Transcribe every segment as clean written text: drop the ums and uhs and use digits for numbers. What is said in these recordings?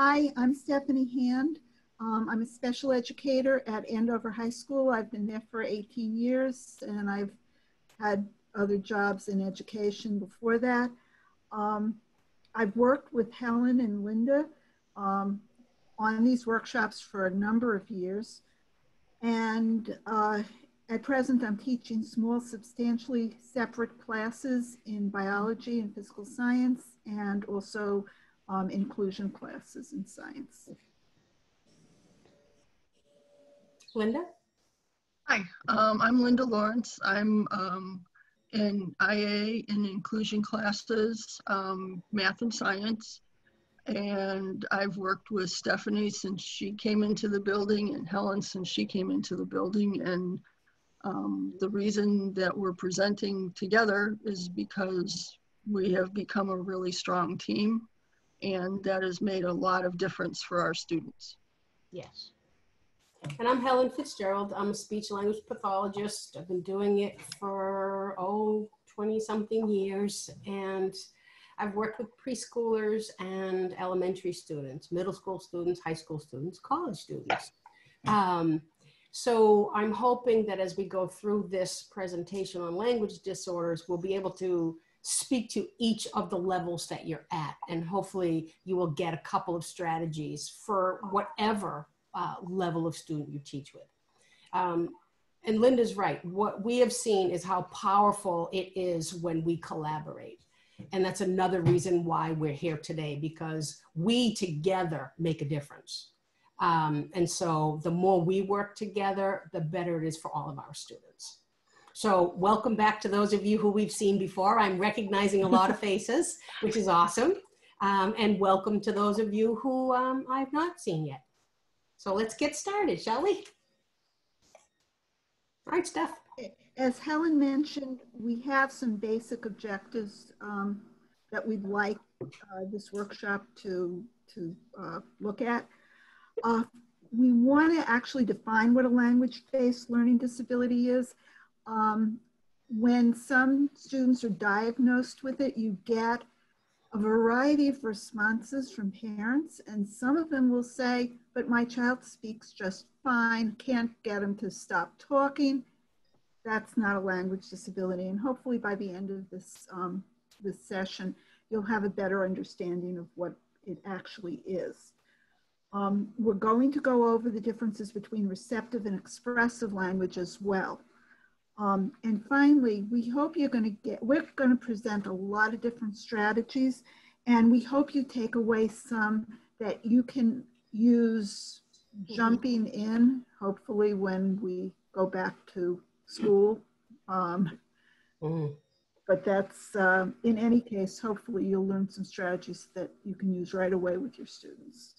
Hi, I'm Stephanie Hand. I'm a special educator at Andover High School. I've been there for 18 years and I've had other jobs in education before that. I've worked with Helen and Linda on these workshops for a number of years. And at present, I'm teaching small, substantially separate classes in biology and physical science, and also inclusion classes in science. Linda? Hi, I'm Linda Lawrence. I'm in IA in inclusion classes, math and science. And I've worked with Stephanie since she came into the building and Helen since she came into the building. And the reason that we're presenting together is because we have become a really strong team, and that has made a lot of difference for our students. Yes. And I'm Helen Fitzgerald. I'm a speech language pathologist. I've been doing it for, 20-something years. And I've worked with preschoolers and elementary students, middle school students, high school students, college students. So I'm hoping that as we go through this presentation on language disorders, we'll be able to speak to each of the levels that you're at. And hopefully you will get a couple of strategies for whatever level of student you teach with. And Linda's right. What we have seen is how powerful it is when we collaborate. And that's another reason why we're here today, because we together make a difference. And so the more we work together, the better it is for all of our students. So welcome back to those of you who we've seen before. I'm recognizing a lot of faces, which is awesome. And welcome to those of you who I've not seen yet. So let's get started, shall we? All right, Steph. As Helen mentioned, we have some basic objectives that we'd like this workshop to look at. We want to actually define what a language-based learning disability is. When some students are diagnosed with it, you get a variety of responses from parents, and some of them will say, but my child speaks just fine, can't get him to stop talking. That's not a language disability. And hopefully by the end of this, this session, you'll have a better understanding of what it actually is. We're going to go over the differences between receptive and expressive language as well. And finally, we hope we're going to present a lot of different strategies, and we hope you take away some that you can use jumping in, hopefully when we go back to school. But that's, in any case, hopefully you'll learn some strategies that you can use right away with your students.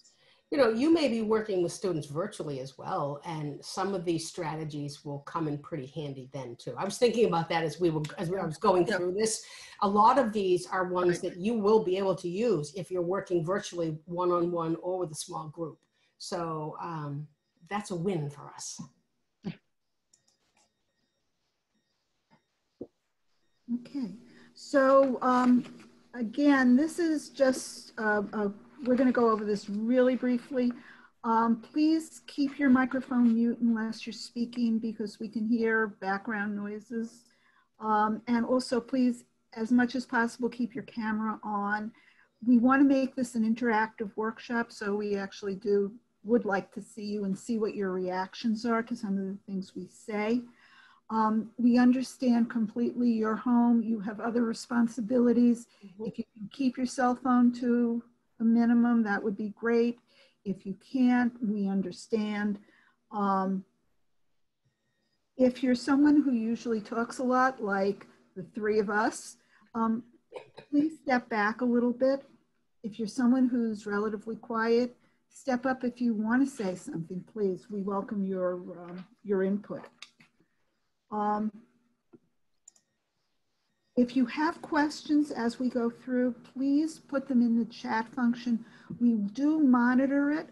You know, you may be working with students virtually as well, and some of these strategies will come in pretty handy then too. I was thinking about that as I was going through this. A lot of these are ones that you will be able to use if you're working virtually one-on-one or with a small group. So that's a win for us. Okay, so again, this is just we're going to go over this really briefly. Please keep your microphone mute unless you're speaking, because we can hear background noises. And also, please, as much as possible, keep your camera on. We want to make this an interactive workshop, so we actually would like to see you and see what your reactions are to some of the things we say. We understand completely you're home, you have other responsibilities. If you can keep your cell phone to a minimum, that would be great. If you can't, we understand. If you're someone who usually talks a lot, like the three of us, please step back a little bit. If you're someone who's relatively quiet, step up if you want to say something, please. We welcome your input. If you have questions as we go through, please put them in the chat function. We do monitor it,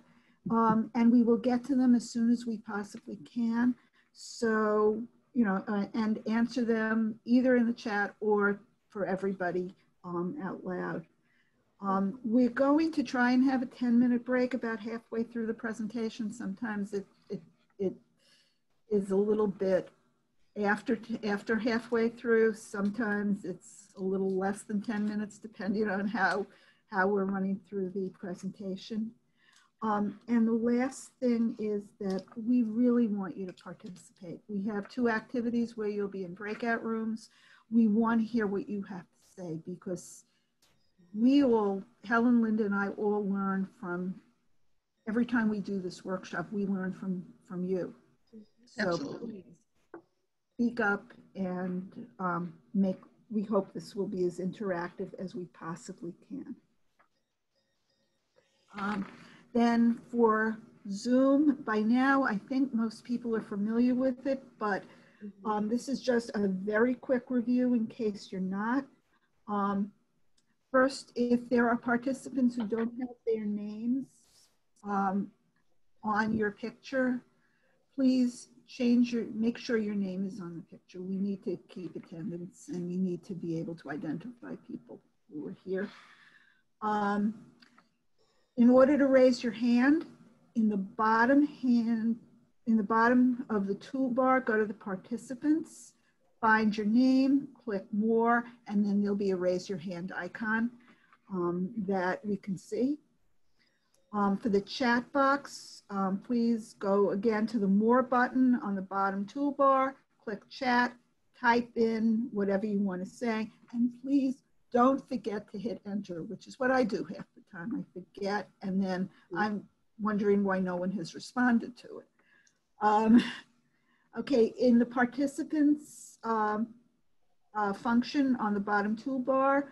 and we will get to them as soon as we possibly can. So, you know, and answer them either in the chat or for everybody out loud. We're going to try and have a 10-minute break about halfway through the presentation. Sometimes it is a little bit after halfway through. Sometimes it's a little less than 10 minutes, depending on how we're running through the presentation. And the last thing is that we really want you to participate. We have 2 activities where you'll be in breakout rooms. We want to hear what you have to say, because we all, Helen, Linda, and I all learn from, every time we do this workshop, we learn from you. Absolutely. So speak up and we hope this will be as interactive as we possibly can. Then for Zoom, by now, I think most people are familiar with it, but this is just a very quick review in case you're not. First, if there are participants who don't have their names on your picture, please make sure your name is on the picture. We need to keep attendance, and we need to be able to identify people who are here. In order to raise your hand, in the bottom of the toolbar, go to the participants, find your name, click more, and then there'll be a raise your hand icon that we can see. For the chat box, please go again to the more button on the bottom toolbar, click chat, type in whatever you want to say, and please don't forget to hit enter, which is what I do half the time. I forget, and then I'm wondering why no one has responded to it. Okay, in the participants function on the bottom toolbar,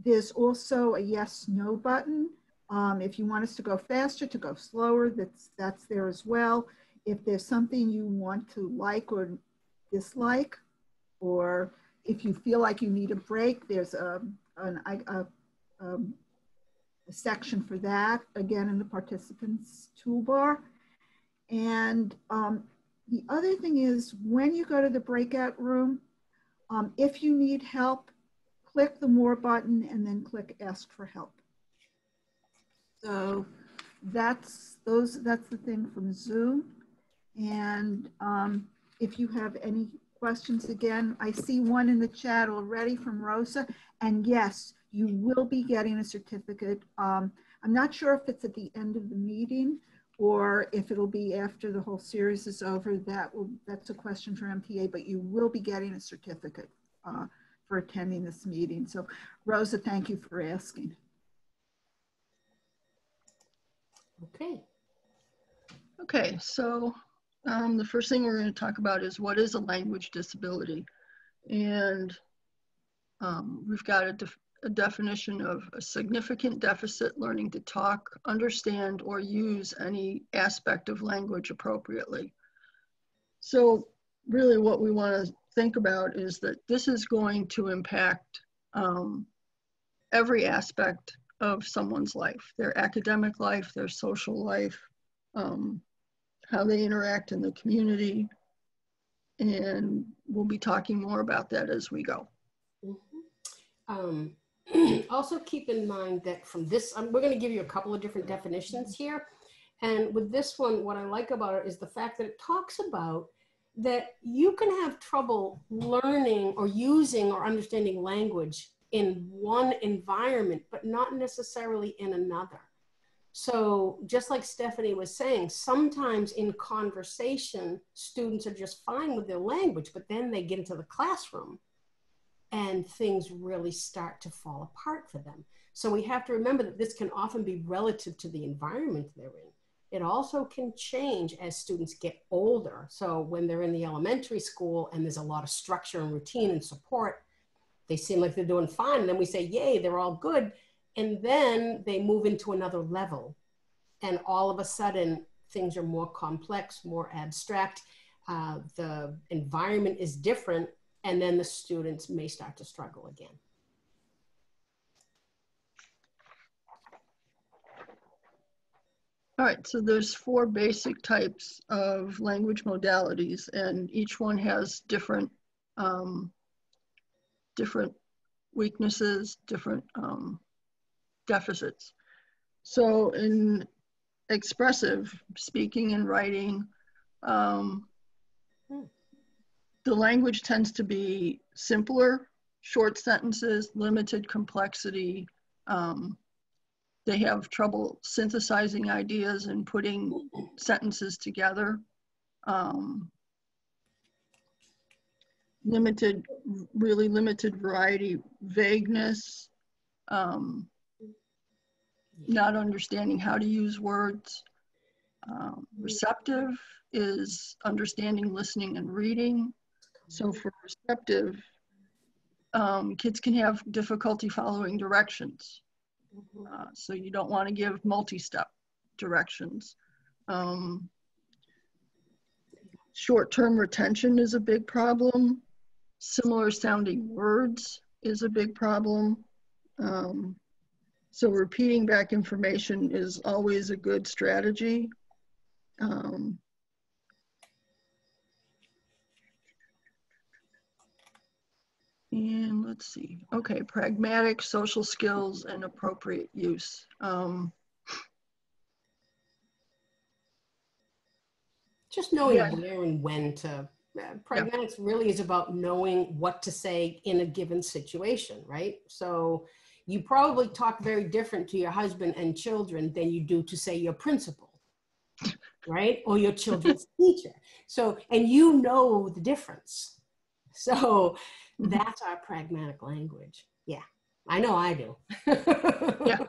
there's also a yes, no button. If you want us to go faster, to go slower, that's there as well. If there's something you want to like or dislike, or if you feel like you need a break, there's a section for that, again, in the participants toolbar. And the other thing is, when you go to the breakout room, if you need help, click the more button and then click ask for help. So that's the thing from Zoom. And if you have any questions, again, I see one in the chat already from Rosa. And yes, you will be getting a certificate. I'm not sure if it's at the end of the meeting or if it'll be after the whole series is over. That's a question for MTA, but you will be getting a certificate for attending this meeting. So Rosa, thank you for asking. Okay, so the first thing we're going to talk about is, what is a language disability? And we've got a definition of a significant deficit learning to talk, understand, or use any aspect of language appropriately. So really what we want to think about is that this is going to impact every aspect of someone's life, their academic life, their social life, how they interact in the community. And we'll be talking more about that as we go. Also keep in mind that from this, we're going to give you a couple of different definitions here. And with this one, what I like about it is the fact that it talks about that you can have trouble learning or using or understanding language in one environment, but not necessarily in another. So just like Stephanie was saying, sometimes in conversation, students are just fine with their language, but then they get into the classroom and things really start to fall apart for them. So we have to remember that this can often be relative to the environment they're in. It also can change as students get older. So when they're in the elementary school and there's a lot of structure and routine and support, they seem like they're doing fine. And then we say, yay, they're all good. And then they move into another level. And all of a sudden, things are more complex, more abstract. The environment is different. And then the students may start to struggle again. All right, so there's 4 basic types of language modalities, and each one has different weaknesses, different deficits. So in expressive, speaking and writing, the language tends to be simpler, short sentences, limited complexity. They have trouble synthesizing ideas and putting sentences together. Really limited variety, vagueness, not understanding how to use words. Receptive is understanding, listening, and reading. So for receptive, kids can have difficulty following directions. So you don't want to give multi-step directions. Short-term retention is a big problem. Similar sounding words is a big problem. So repeating back information is always a good strategy. And let's see, okay, pragmatic, social skills, and appropriate use. Just knowing where and when to, pragmatics really is about knowing what to say in a given situation, right? So you probably talk very different to your husband and children than you do to say your principal, right? Or your children's teacher. So, and you know the difference. So that's our pragmatic language. Yeah, I know I do. Yeah.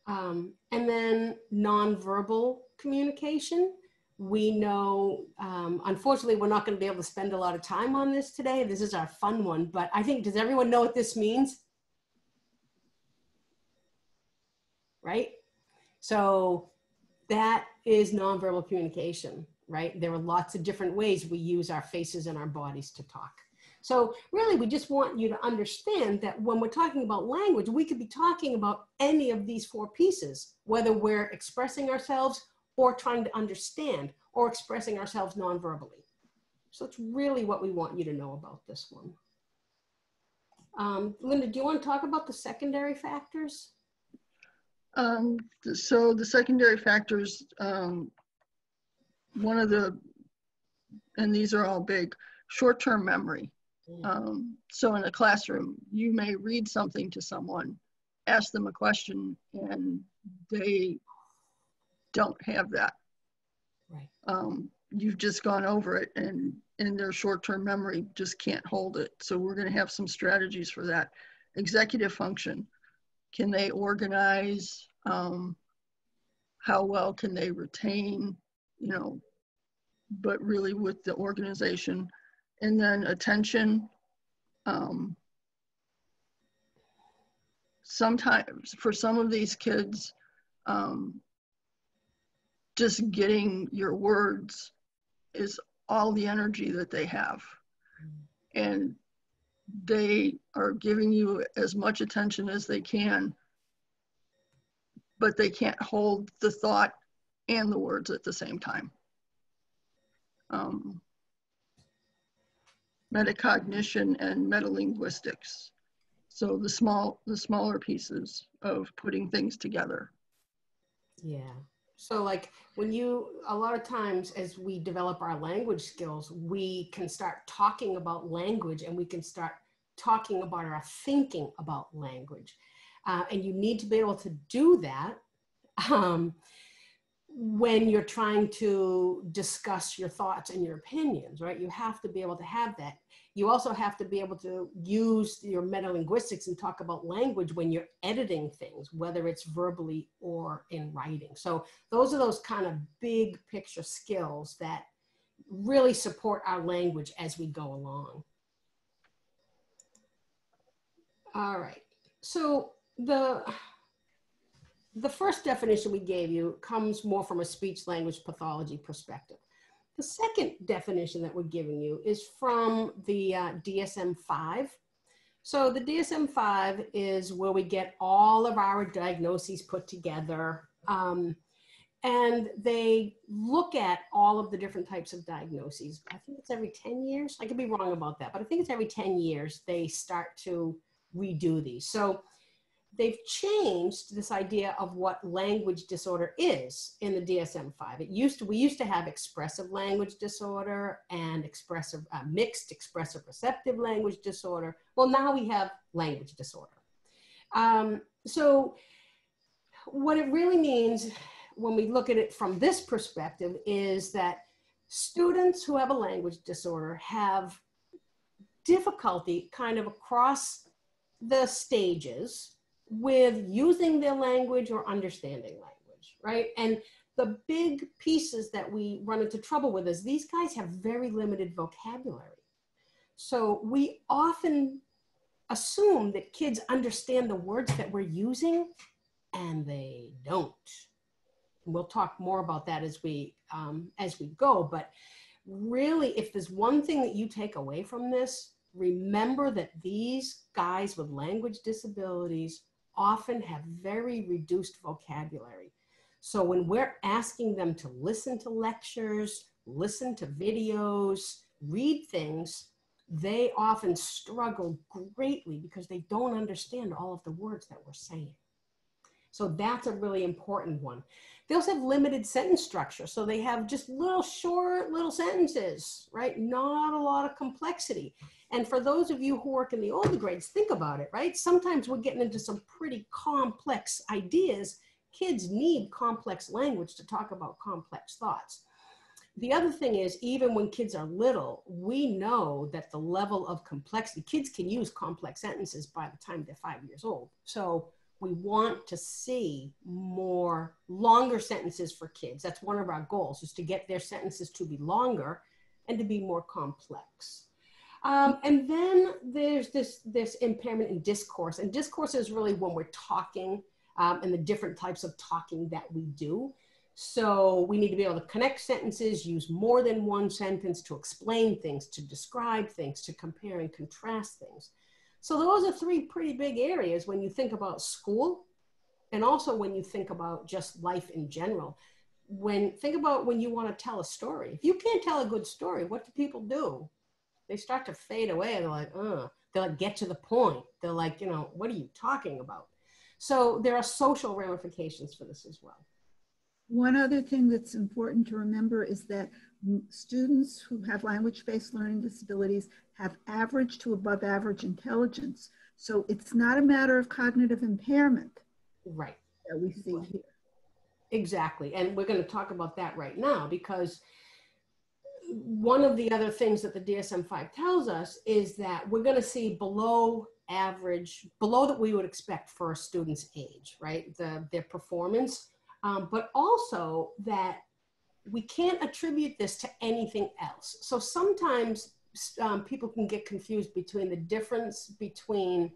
And then nonverbal communication. We know, unfortunately, we're not going to be able to spend a lot of time on this today. This is our fun one, but I think, does everyone know what this means? Right? So that is nonverbal communication, right? There are lots of different ways we use our faces and our bodies to talk. So really, we just want you to understand that when we're talking about language, we could be talking about any of these four pieces, whether we're expressing ourselves or trying to understand or expressing ourselves non-verbally. So it's really what we want you to know about this one. Linda, do you want to talk about the secondary factors? So the secondary factors, one of the, and these are all big, short-term memory. So in a classroom, you may read something to someone, ask them a question, and they don't have that. Right. You've just gone over it, and in their short-term memory just can't hold it. So we're going to have some strategies for that. Executive function. Can they organize? How well can they retain? You know, but really with the organization. And then attention. Sometimes for some of these kids, just getting your words is all the energy that they have. And they are giving you as much attention as they can, but they can't hold the thought and the words at the same time. Metacognition and metalinguistics. So the smaller pieces of putting things together. Yeah. So like when a lot of times as we develop our language skills, we can start talking about language and we can start talking about our thinking about language. And you need to be able to do that when you're trying to discuss your thoughts and your opinions, right? You have to be able to have that. You also have to be able to use your metalinguistics and talk about language when you're editing things, whether it's verbally or in writing. So those are those kind of big picture skills that really support our language as we go along. All right, so the first definition we gave you comes more from a speech language pathology perspective. The second definition that we're giving you is from the DSM-V. So the DSM-V is where we get all of our diagnoses put together. And they look at all of the different types of diagnoses. I think it's every 10 years. I could be wrong about that, but I think it's every 10 years they start to redo these. So they've changed this idea of what language disorder is in the DSM-5. We used to have expressive language disorder and mixed expressive receptive language disorder. Well, now we have language disorder. So what it really means when we look at it from this perspective is that students who have a language disorder have difficulty kind of across the stages with using their language or understanding language, right? And the big pieces that we run into trouble with is these guys have very limited vocabulary. So we often assume that kids understand the words that we're using, and they don't. And we'll talk more about that as we go, but really, if there's one thing that you take away from this, remember that these guys with language disabilities often have very reduced vocabulary. So when we're asking them to listen to lectures, listen to videos, read things, they often struggle greatly because they don't understand all of the words that we're saying. So that's a really important one. They also have limited sentence structure. So they have just short little sentences, right? Not a lot of complexity. And for those of you who work in the older grades, think about it, right? Sometimes we're getting into some pretty complex ideas. Kids need complex language to talk about complex thoughts. The other thing is, even when kids are little, we know that the level of complexity, kids can use complex sentences by the time they're 5 years old. So we want to see more longer sentences for kids. That's one of our goals, is to get their sentences to be longer and to be more complex. And then there's this impairment in discourse. And discourse is really when we're talking and the different types of talking that we do. So we need to be able to connect sentences, use more than one sentence to explain things, to describe things, to compare and contrast things. So those are three pretty big areas when you think about school, and also when you think about just life in general. Think about when you want to tell a story. If you can't tell a good story, what do people do? They start to fade away. They're like, they'll like get to the point. They're like, what are you talking about? So there are social ramifications for this as well. One other thing that's important to remember is that students who have language-based learning disabilities have average to above average intelligence. So it's not a matter of cognitive impairment, right, that we see here. Exactly. And we're going to talk about that right now, because one of the other things that the DSM-5 tells us is that we're going to see below average, below that we would expect for a student's age, right? Their performance. But also that we can't attribute this to anything else. So sometimes people can get confused between the difference between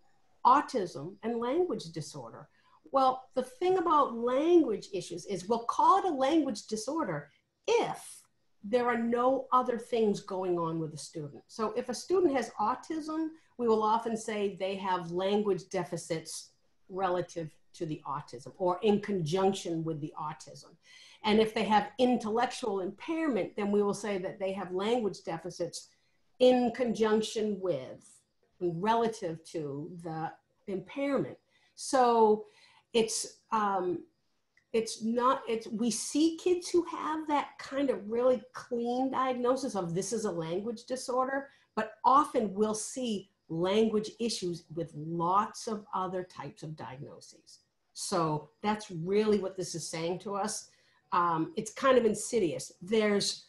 autism and language disorder. Well, the thing about language issues is we'll call it a language disorder if there are no other things going on with the student. So if a student has autism, we will often say they have language deficits relative to the autism or in conjunction with the autism. And if they have intellectual impairment, then we will say that they have language deficits in conjunction with, relative to the impairment. So we see kids who have that kind of really clean diagnosis of this is a language disorder, but often we'll see language issues with lots of other types of diagnoses. So that's really what this is saying to us. It's kind of insidious. There's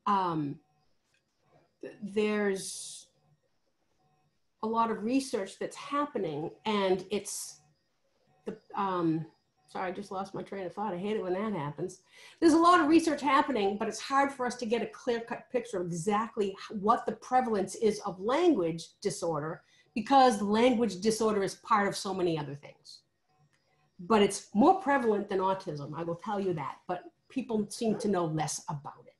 a lot of research that's happening, and sorry, I just lost my train of thought. I hate it when that happens. There's a lot of research happening, but it's hard for us to get a clear-cut picture of exactly what the prevalence is of language disorder, because language disorder is part of so many other things. But it's more prevalent than autism, I will tell you that, but people seem to know less about it.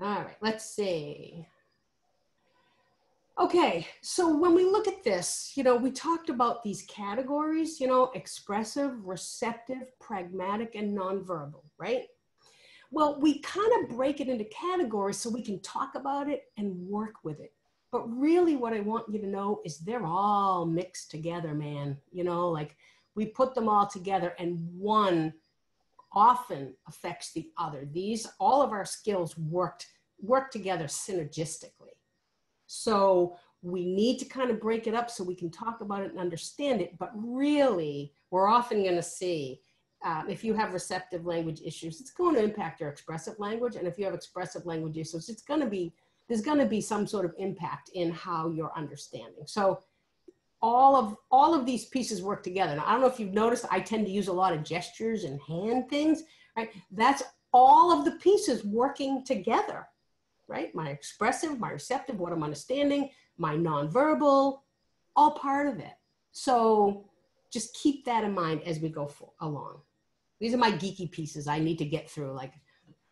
All right, let's see. Okay, so when we look at this, we talked about these categories, expressive, receptive, pragmatic, and nonverbal, right? Well, we kind of break it into categories so we can talk about it and work with it. But really what I want you to know is they're all mixed together, man. You know, like we put them all together and one often affects the other. All of our skills work together synergistically. So we need to kind of break it up so we can talk about it and understand it. But really, we're often going to see if you have receptive language issues, it's going to impact your expressive language. And if you have expressive language issues, there's going to be some sort of impact in how you're understanding. So all of these pieces work together. Now, I don't know if you've noticed, I tend to use a lot of gestures and hand things, right? That's all of the pieces working together, right? My expressive, my receptive, what I'm understanding, my nonverbal, all part of it. So just keep that in mind as we go along. These are my geeky pieces I need to get through. Like,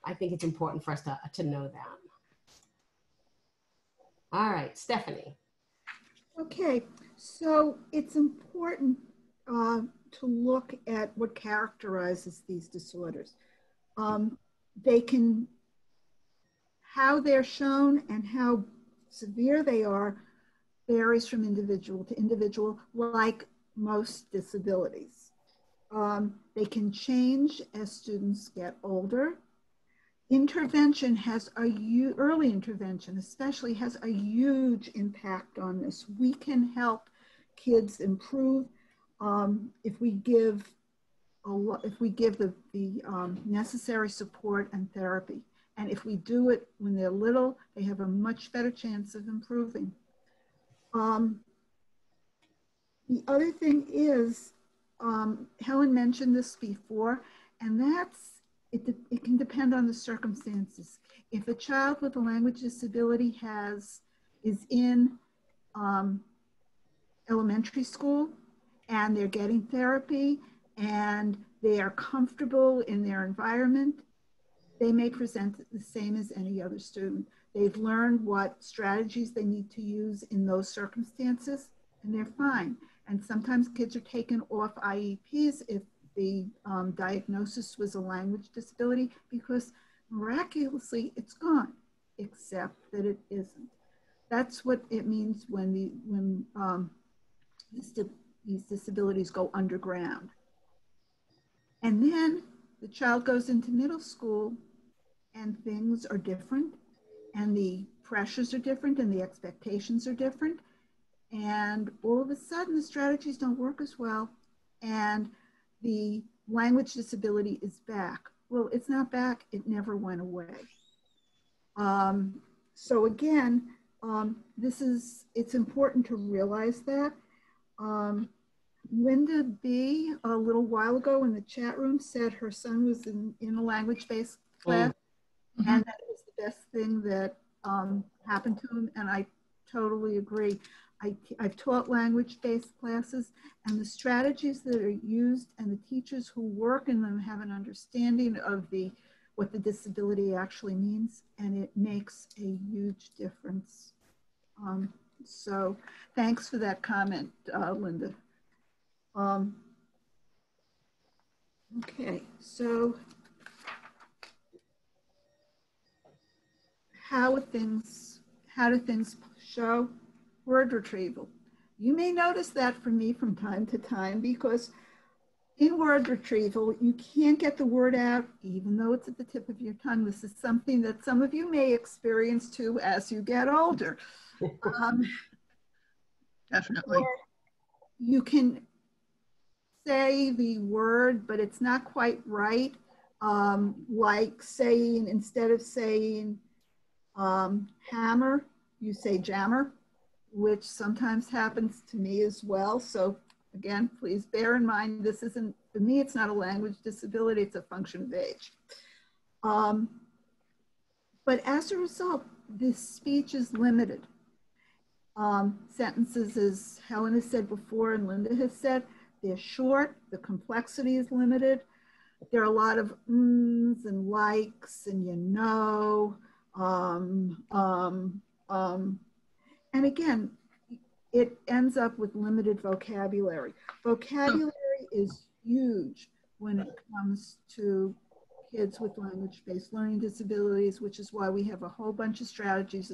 I think it's important for us to know that. All right, Stephanie. Okay, so it's important to look at what characterizes these disorders. How they're shown and how severe they are varies from individual to individual, like most disabilities. They can change as students get older. Intervention early intervention especially has a huge impact on this. We can help kids improve if we give the necessary support and therapy. And if we do it when they're little, they have a much better chance of improving. The other thing is, Helen mentioned this before, and it can depend on the circumstances. If a child with a language disability is in elementary school and they're getting therapy and they are comfortable in their environment, they may present the same as any other student. They've learned what strategies they need to use in those circumstances, and they're fine. And sometimes kids are taken off IEPs if the diagnosis was a language disability, because miraculously it's gone, except that it isn't. That's what it means when these disabilities go underground. And then the child goes into middle school and things are different and the pressures are different and the expectations are different. And all of a sudden the strategies don't work as well and the language disability is back. Well, it's not back, it never went away. So again, it's important to realize that. Linda B, a little while ago in the chat room, said her son was in a language-based class, and that was the best thing that happened to him, and I totally agree. I've taught language-based classes, and the strategies that are used and the teachers who work in them have an understanding of what the disability actually means, and it makes a huge difference. So thanks for that comment, Linda. Okay, so how do things show? Word retrieval. You may notice that from me from time to time, because in word retrieval, you can't get the word out even though it's at the tip of your tongue. This is something that some of you may experience too as you get older. Definitely. You can say the word, but it's not quite right. Like saying, instead of saying hammer, you say jammer, which sometimes happens to me as well. So again, please bear in mind, this isn't, for me, it's not a language disability, it's a function of age. But as a result, this speech is limited. Sentences, as Helen has said before and Linda has said, they're short, the complexity is limited. There are a lot of ums and likes and you know, and again, it ends up with limited vocabulary. Vocabulary is huge when it comes to kids with language-based learning disabilities, which is why we have a whole bunch of strategies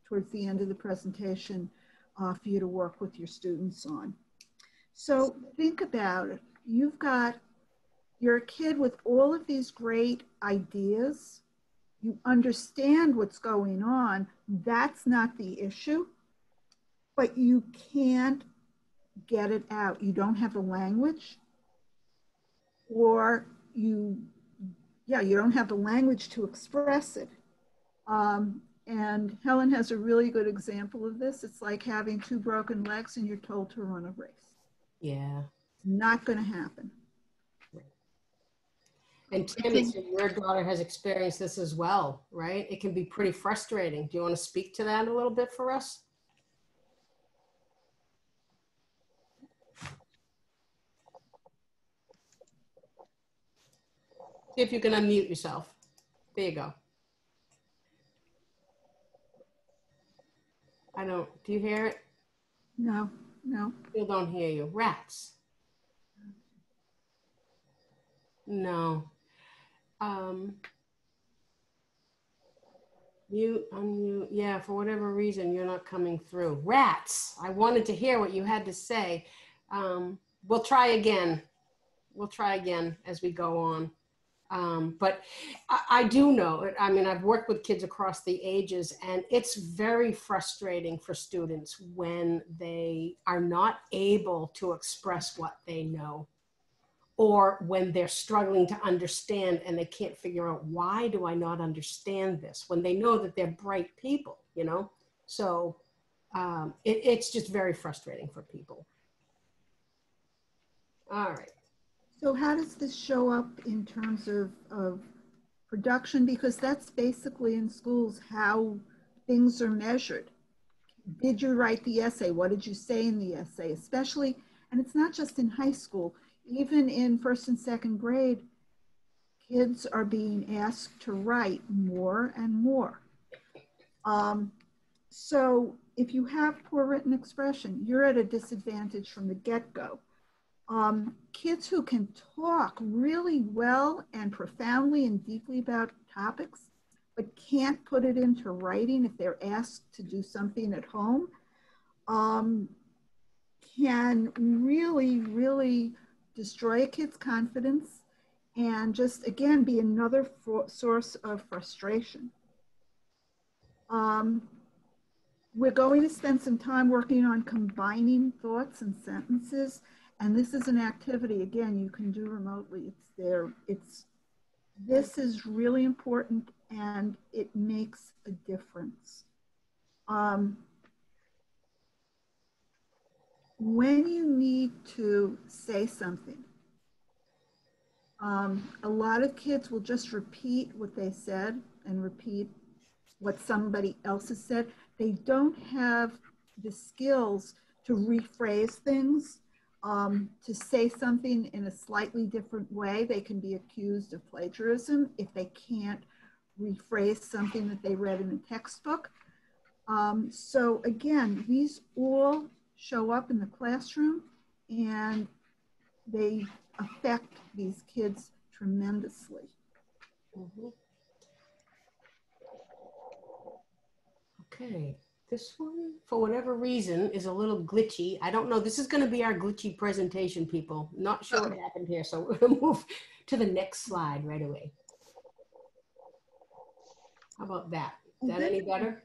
towards the end of the presentation for you to work with your students on. So think about it. You're a kid with all of these great ideas. You understand what's going on. That's not the issue, but you can't get it out. You don't have the language, or you don't have the language to express it. And Helen has a really good example of this. It's like having 2 broken legs and you're told to run a race. Yeah. Not going to happen. And Tammy, so your daughter has experienced this as well, right? It can be pretty frustrating. Do you want to speak to that a little bit for us? See if you can unmute yourself. There you go. Do you hear it? No. Still don't hear you. Rats. No. Mute, unmute. Yeah, for whatever reason, you're not coming through. Rats. I wanted to hear what you had to say. We'll try again. We'll try again as we go on. But I do know, I mean, I've worked with kids across the ages, and it's very frustrating for students when they are not able to express what they know, or when they're struggling to understand and they can't figure out, why do I not understand this? When they know that they're bright people, you know? So it's just very frustrating for people. All right. So how does this show up in terms of production? Because that's basically in schools how things are measured. Did you write the essay? What did you say in the essay? Especially, and it's not just in high school, even in 1st and 2nd grade, kids are being asked to write more and more. So if you have poor written expression, you're at a disadvantage from the get-go. Kids who can talk really well and profoundly and deeply about topics, but can't put it into writing if they're asked to do something at home, can really, really destroy a kid's confidence and just, again, be another source of frustration. We're going to spend some time working on combining thoughts and sentences. And this is an activity, again, you can do remotely. It's there. This is really important, and it makes a difference. When you need to say something, a lot of kids will just repeat what they said and repeat what somebody else has said. They don't have the skills to rephrase things. To say something in a slightly different way. They can be accused of plagiarism if they can't rephrase something that they read in a textbook. So again, these all show up in the classroom, and they affect these kids tremendously. Mm-hmm. Okay. This one, for whatever reason, is a little glitchy. I don't know. This is going to be our glitchy presentation, people. Not sure what happened here. So we're going to move to the next slide right away. How about that? Is that any better?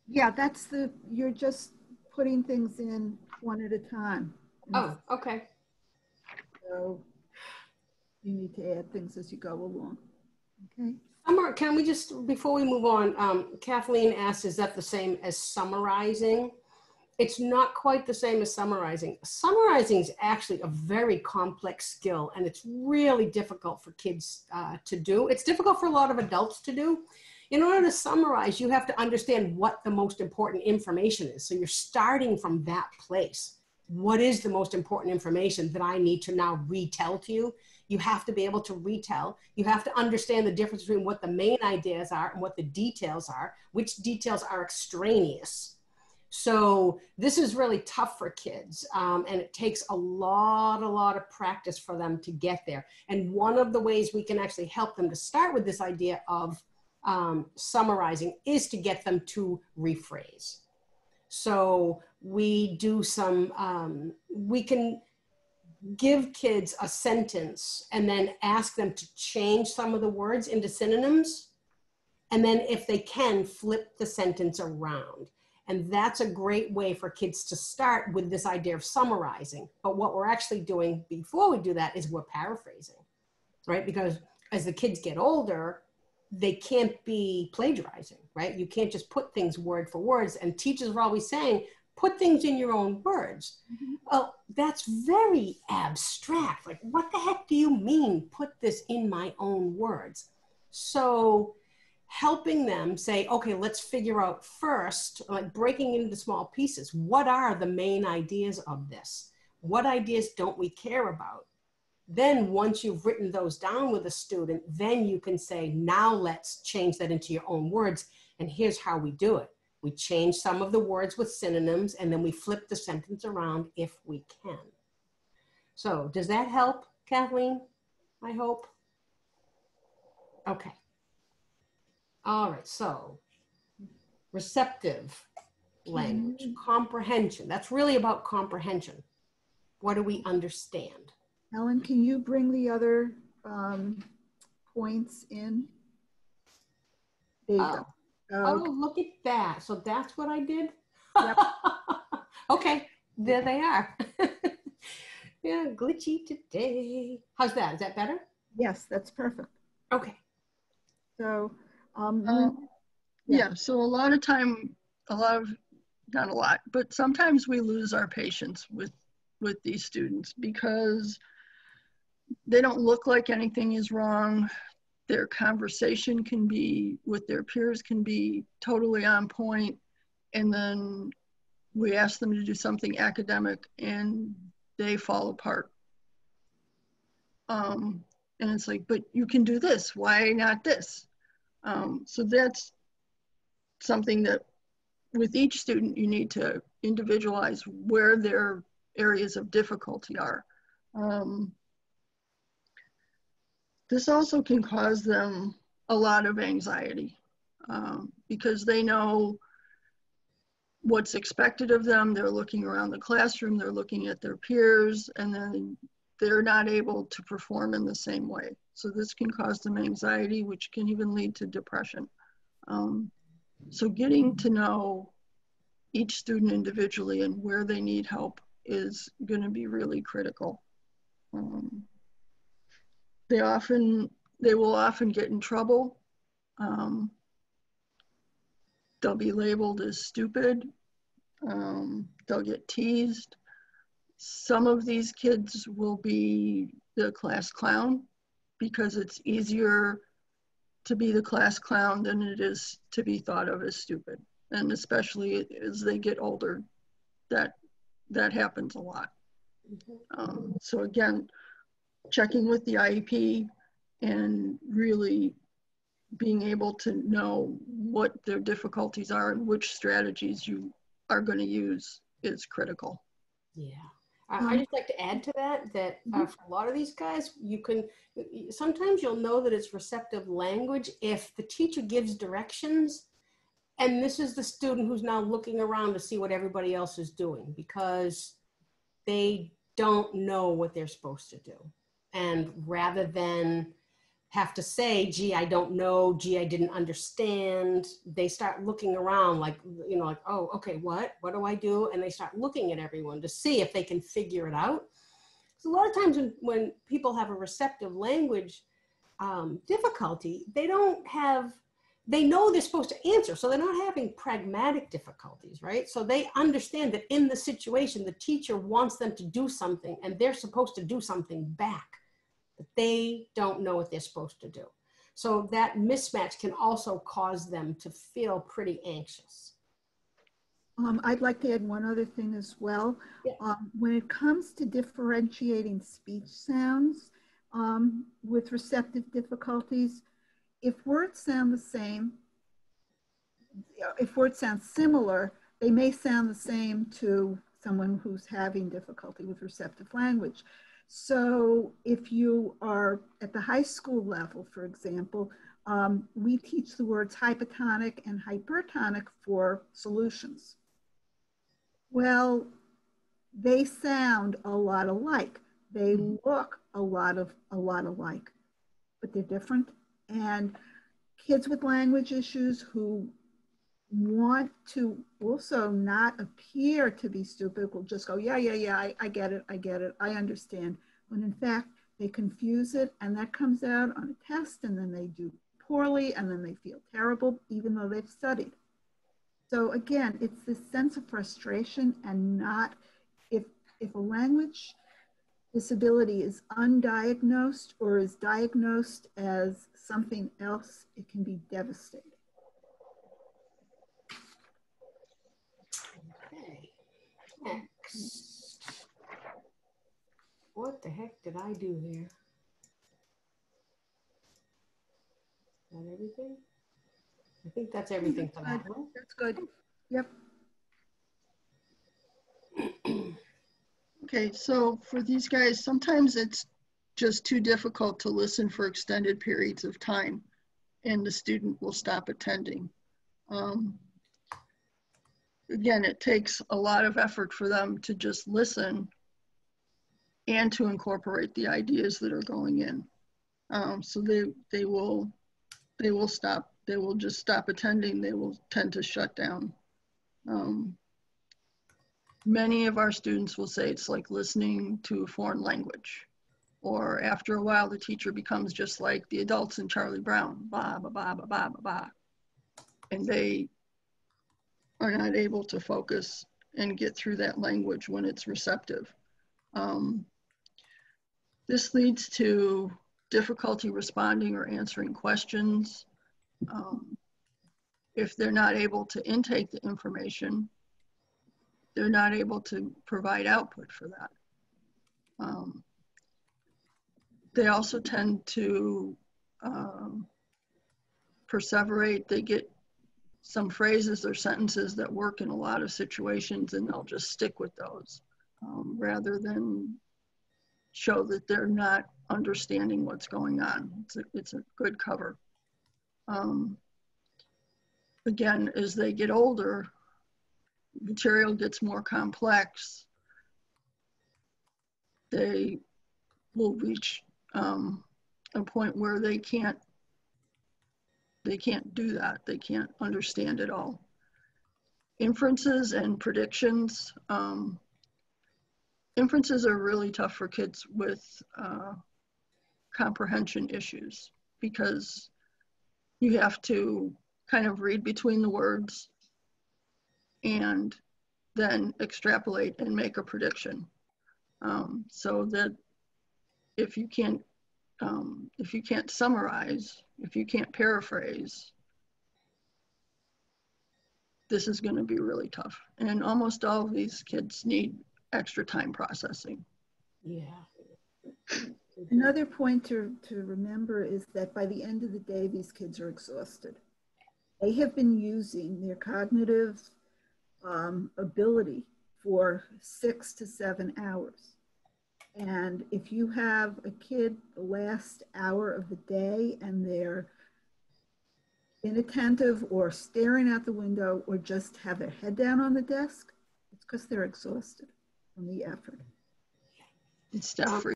Yeah, you're just putting things in one at a time. Oh, okay. So you need to add things as you go along. Okay. Can we just, before we move on, Kathleen asked, is that the same as summarizing? It's not quite the same as summarizing. Summarizing is actually a very complex skill, and it's really difficult for kids to do. It's difficult for a lot of adults to do. In order to summarize, you have to understand what the most important information is. So you're starting from that place. What is the most important information that I need to now retell to you? You have to be able to retell. You have to understand the difference between what the main ideas are and what the details are, which details are extraneous. So this is really tough for kids, and it takes a lot of practice for them to get there. And one of the ways we can actually help them to start with this idea of summarizing is to get them to rephrase. So we do some, we can give kids a sentence and then ask them to change some of the words into synonyms. And then if they can, flip the sentence around. And that's a great way for kids to start with this idea of summarizing. But what we're actually doing before we do that is we're paraphrasing, right? Because as the kids get older, they can't be plagiarizing, right? You can't just put things word for words. And teachers are always saying, put things in your own words. Mm-hmm. Well, that's very abstract. Like, what the heck do you mean, put this in my own words? So helping them say, okay, let's figure out first, like breaking into small pieces. What are the main ideas of this? What ideas don't we care about? Then once you've written those down with a student, then you can say, now let's change that into your own words. And here's how we do it. We change some of the words with synonyms, and then we flip the sentence around if we can. So does that help, Kathleen? I hope. Okay. All right, so receptive language, comprehension. That's really about comprehension. What do we understand? Ellen, can you bring the other points in? There you go. Oh, look at that. So that's what I did? Yep. Okay, there they are. Yeah, glitchy today. How's that? Is that better? Yes, that's perfect. Okay. So, yeah, so a lot of time, not a lot, but sometimes we lose our patience with these students because they don't look like anything is wrong. Their conversation can be with their peers can be totally on point, and then we ask them to do something academic and they fall apart. And it's like, but you can do this, why not this? So that's something that with each student you need to individualize where their areas of difficulty are. This also can cause them a lot of anxiety because they know what's expected of them. They're looking around the classroom, they're looking at their peers, and then they're not able to perform in the same way. So this can cause them anxiety, which can even lead to depression. So getting to know each student individually and where they need help is going to be really critical. They will often get in trouble. They'll be labeled as stupid. They'll get teased. Some of these kids will be the class clown because it's easier to be the class clown than it is to be thought of as stupid. And especially as they get older, that happens a lot. So again, checking with the IEP and really being able to know what their difficulties are and which strategies you are going to use is critical. Yeah. I just like to add to that for a lot of these guys, sometimes you'll know that it's receptive language if the teacher gives directions and this is the student who's now looking around to see what everybody else is doing because they don't know what they're supposed to do. And rather than have to say, gee, I don't know, gee, I didn't understand, they start looking around like, oh, okay, what do I do? And they start looking at everyone to see if they can figure it out. So a lot of times when people have a receptive language difficulty, they know they're supposed to answer. So they're not having pragmatic difficulties, right? So they understand that in the situation, the teacher wants them to do something and they're supposed to do something back. But they don't know what they're supposed to do. So that mismatch can also cause them to feel pretty anxious. I'd like to add one other thing as well. Yeah. When it comes to differentiating speech sounds with receptive difficulties, if words sound the same, if words sound similar, they may sound the same to someone who's having difficulty with receptive language. So if you are at the high school level, for example, we teach the words hypotonic and hypertonic for solutions. Well, they sound a lot alike. They look a lot alike, but they're different. And kids with language issues who want to also not appear to be stupid will just go, yeah, I get it, I understand. When in fact, they confuse it, and that comes out on a test, and then they do poorly, and then they feel terrible, even though they've studied. So again, it's this sense of frustration, and not, if a language disability is undiagnosed or is diagnosed as something else, it can be devastating. Okay, next. What the heck did I do here? Is that everything? I think that's everything for that one. That's good. Yep. Okay, so for these guys, sometimes it's just too difficult to listen for extended periods of time, and the student will stop attending. Again, it takes a lot of effort for them to just listen and to incorporate the ideas that are going in. So they will stop. They will just stop attending. They will tend to shut down. Many of our students will say it's like listening to a foreign language, or after a while, the teacher becomes just like the adults in Charlie Brown, ba, ba, ba, ba, ba, ba, ba. And they are not able to focus and get through that language when it's receptive. This leads to difficulty responding or answering questions. If they're not able to intake the information, they're not able to provide output for that. They also tend to perseverate. They get some phrases or sentences that work in a lot of situations, and they'll just stick with those rather than show that they're not understanding what's going on. It's a good cover. Again, as they get older, material gets more complex. They will reach a point where they can't do that. They can't understand it all. Inferences and predictions. Inferences are really tough for kids with comprehension issues, because you have to kind of read between the words and then extrapolate and make a prediction. So that if you can't summarize, if you can't paraphrase, this is going to be really tough. And almost all of these kids need extra time processing. Yeah. Another point to remember is that by the end of the day, these kids are exhausted. They have been using their cognitive ability for 6 to 7 hours. And if you have a kid the last hour of the day and they're inattentive or staring out the window or just have their head down on the desk, it's because they're exhausted from the effort. It's definitely.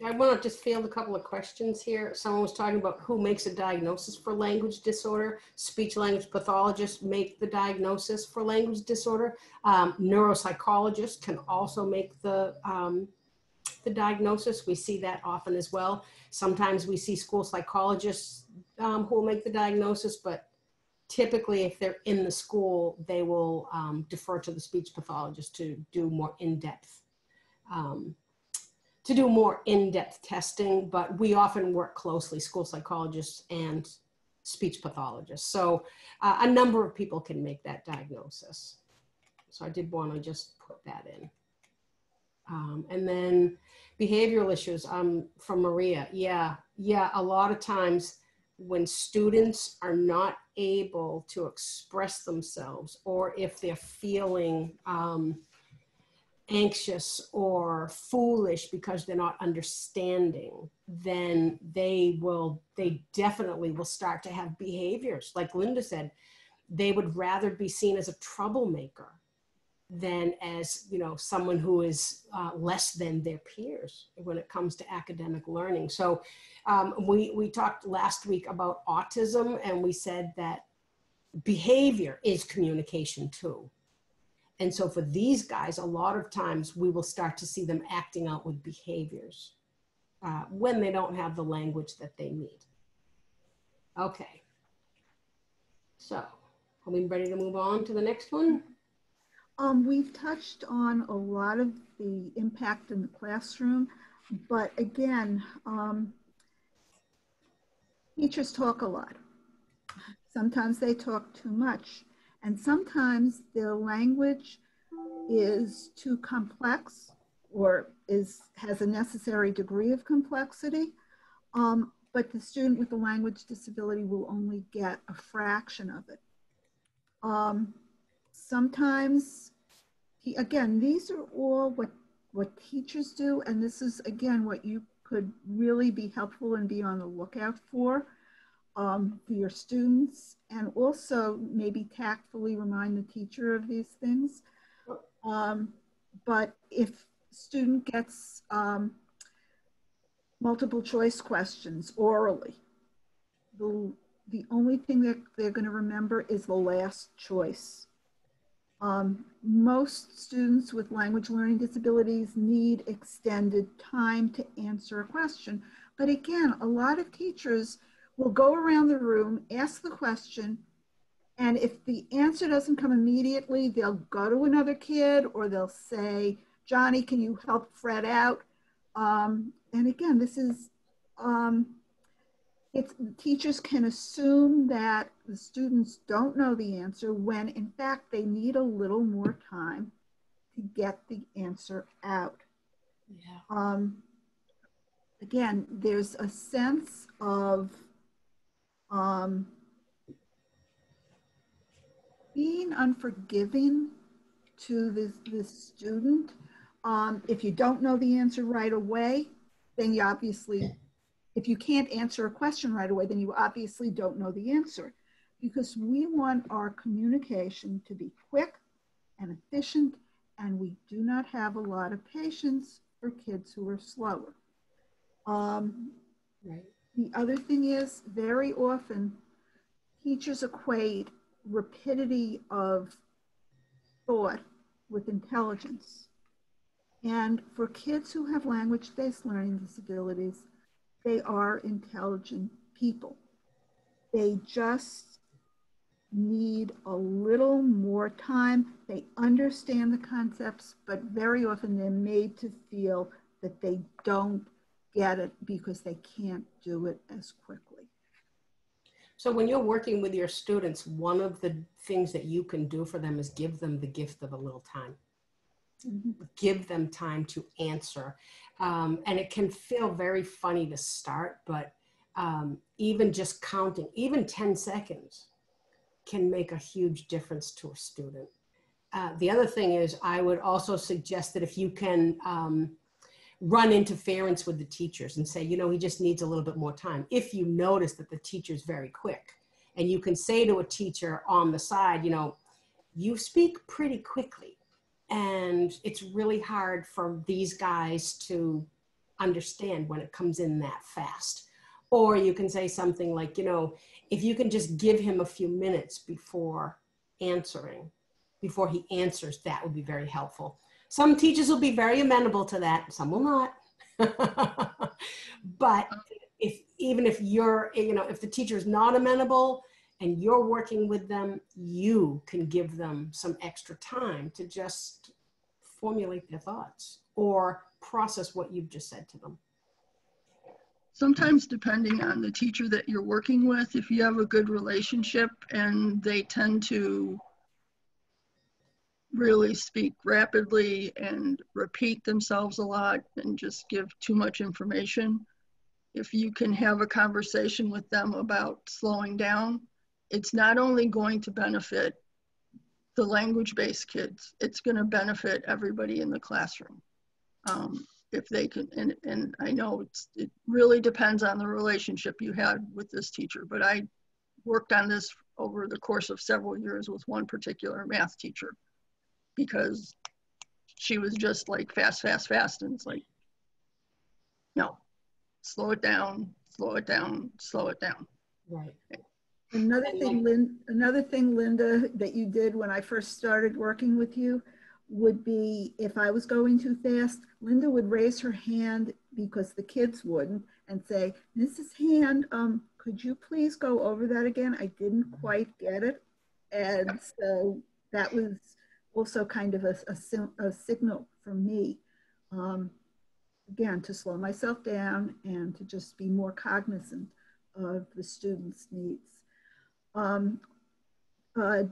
I want to just field a couple of questions here. Someone was talking about who makes a diagnosis for language disorder. Speech language pathologists make the diagnosis for language disorder. Neuropsychologists can also make the diagnosis. We see that often as well. Sometimes we see school psychologists who will make the diagnosis, but typically if they're in the school, they will defer to the speech pathologist to do more in-depth testing, but we often work closely, school psychologists and speech pathologists. So a number of people can make that diagnosis. So I did want to just put that in. And then behavioral issues from Maria. Yeah, a lot of times when students are not able to express themselves, or if they're feeling anxious or foolish because they're not understanding, then they definitely will start to have behaviors. Like Linda said, they would rather be seen as a troublemaker than as, you know, someone who is less than their peers when it comes to academic learning. So we talked last week about autism, and we said that behavior is communication too. And so for these guys, a lot of times we will start to see them acting out with behaviors when they don't have the language that they need. Okay. So are we ready to move on to the next one? We've touched on a lot of the impact in the classroom, but again, teachers talk a lot. Sometimes they talk too much, and sometimes their language is too complex or has a necessary degree of complexity, but the student with a language disability will only get a fraction of it. Sometimes, again, these are all what teachers do, and this is, again, what you could really be helpful and be on the lookout for your students, and also maybe tactfully remind the teacher of these things. But if student gets multiple choice questions orally, the only thing that they're going to remember is the last choice. Most students with language learning disabilities need extended time to answer a question. But again, a lot of teachers will go around the room, ask the question, and if the answer doesn't come immediately, they'll go to another kid, or they'll say, Johnny, can you help Fred out? And again, this is, teachers can assume that the students don't know the answer when in fact they need a little more time to get the answer out. Yeah. Again, there's a sense of being unforgiving to this student. If you don't know the answer right away, then you obviously, if you can't answer a question right away, then you obviously don't know the answer, because we want our communication to be quick and efficient, and we do not have a lot of patience for kids who are slower. Right. The other thing is, very often teachers equate rapidity of thought with intelligence. And for kids who have language-based learning disabilities, they are intelligent people. They just need a little more time. They understand the concepts, but very often they're made to feel that they don't get it because they can't do it as quickly. So when you're working with your students, one of the things that you can do for them is give them the gift of a little time. Mm-hmm. Give them time to answer. And it can feel very funny to start, but even just counting, even 10 seconds can make a huge difference to a student. The other thing is, I would also suggest that if you can run interference with the teachers and say, you know, he just needs a little bit more time. If you notice that the teacher's very quick, and you can say to a teacher on the side, you know, you speak pretty quickly, and it's really hard for these guys to understand when it comes in that fast. Or you can say something like, you know, if you can just give him a few minutes before answering, before he answers, that would be very helpful. Some teachers will be very amenable to that. Some will not. But even if you're, you know, if the teacher is not amenable and you're working with them, you can give them some extra time to just formulate their thoughts or process what you've just said to them. Sometimes, depending on the teacher that you're working with, if you have a good relationship and they tend to really speak rapidly and repeat themselves a lot and just give too much information, if you can have a conversation with them about slowing down, it's not only going to benefit the language-based kids, it's going to benefit everybody in the classroom. If they can, and I know it really depends on the relationship you had with this teacher, but I worked on this over the course of several years with one particular math teacher, because she was just like fast, fast, fast. And it's like, no, slow it down, slow it down, slow it down. Right. Another thing, Linda, that you did when I first started working with you would be, if I was going too fast, Linda would raise her hand because the kids wouldn't, and say, Mrs. Hand, could you please go over that again? I didn't quite get it. And so that was also kind of a signal for me, again, to slow myself down and to just be more cognizant of the students' needs.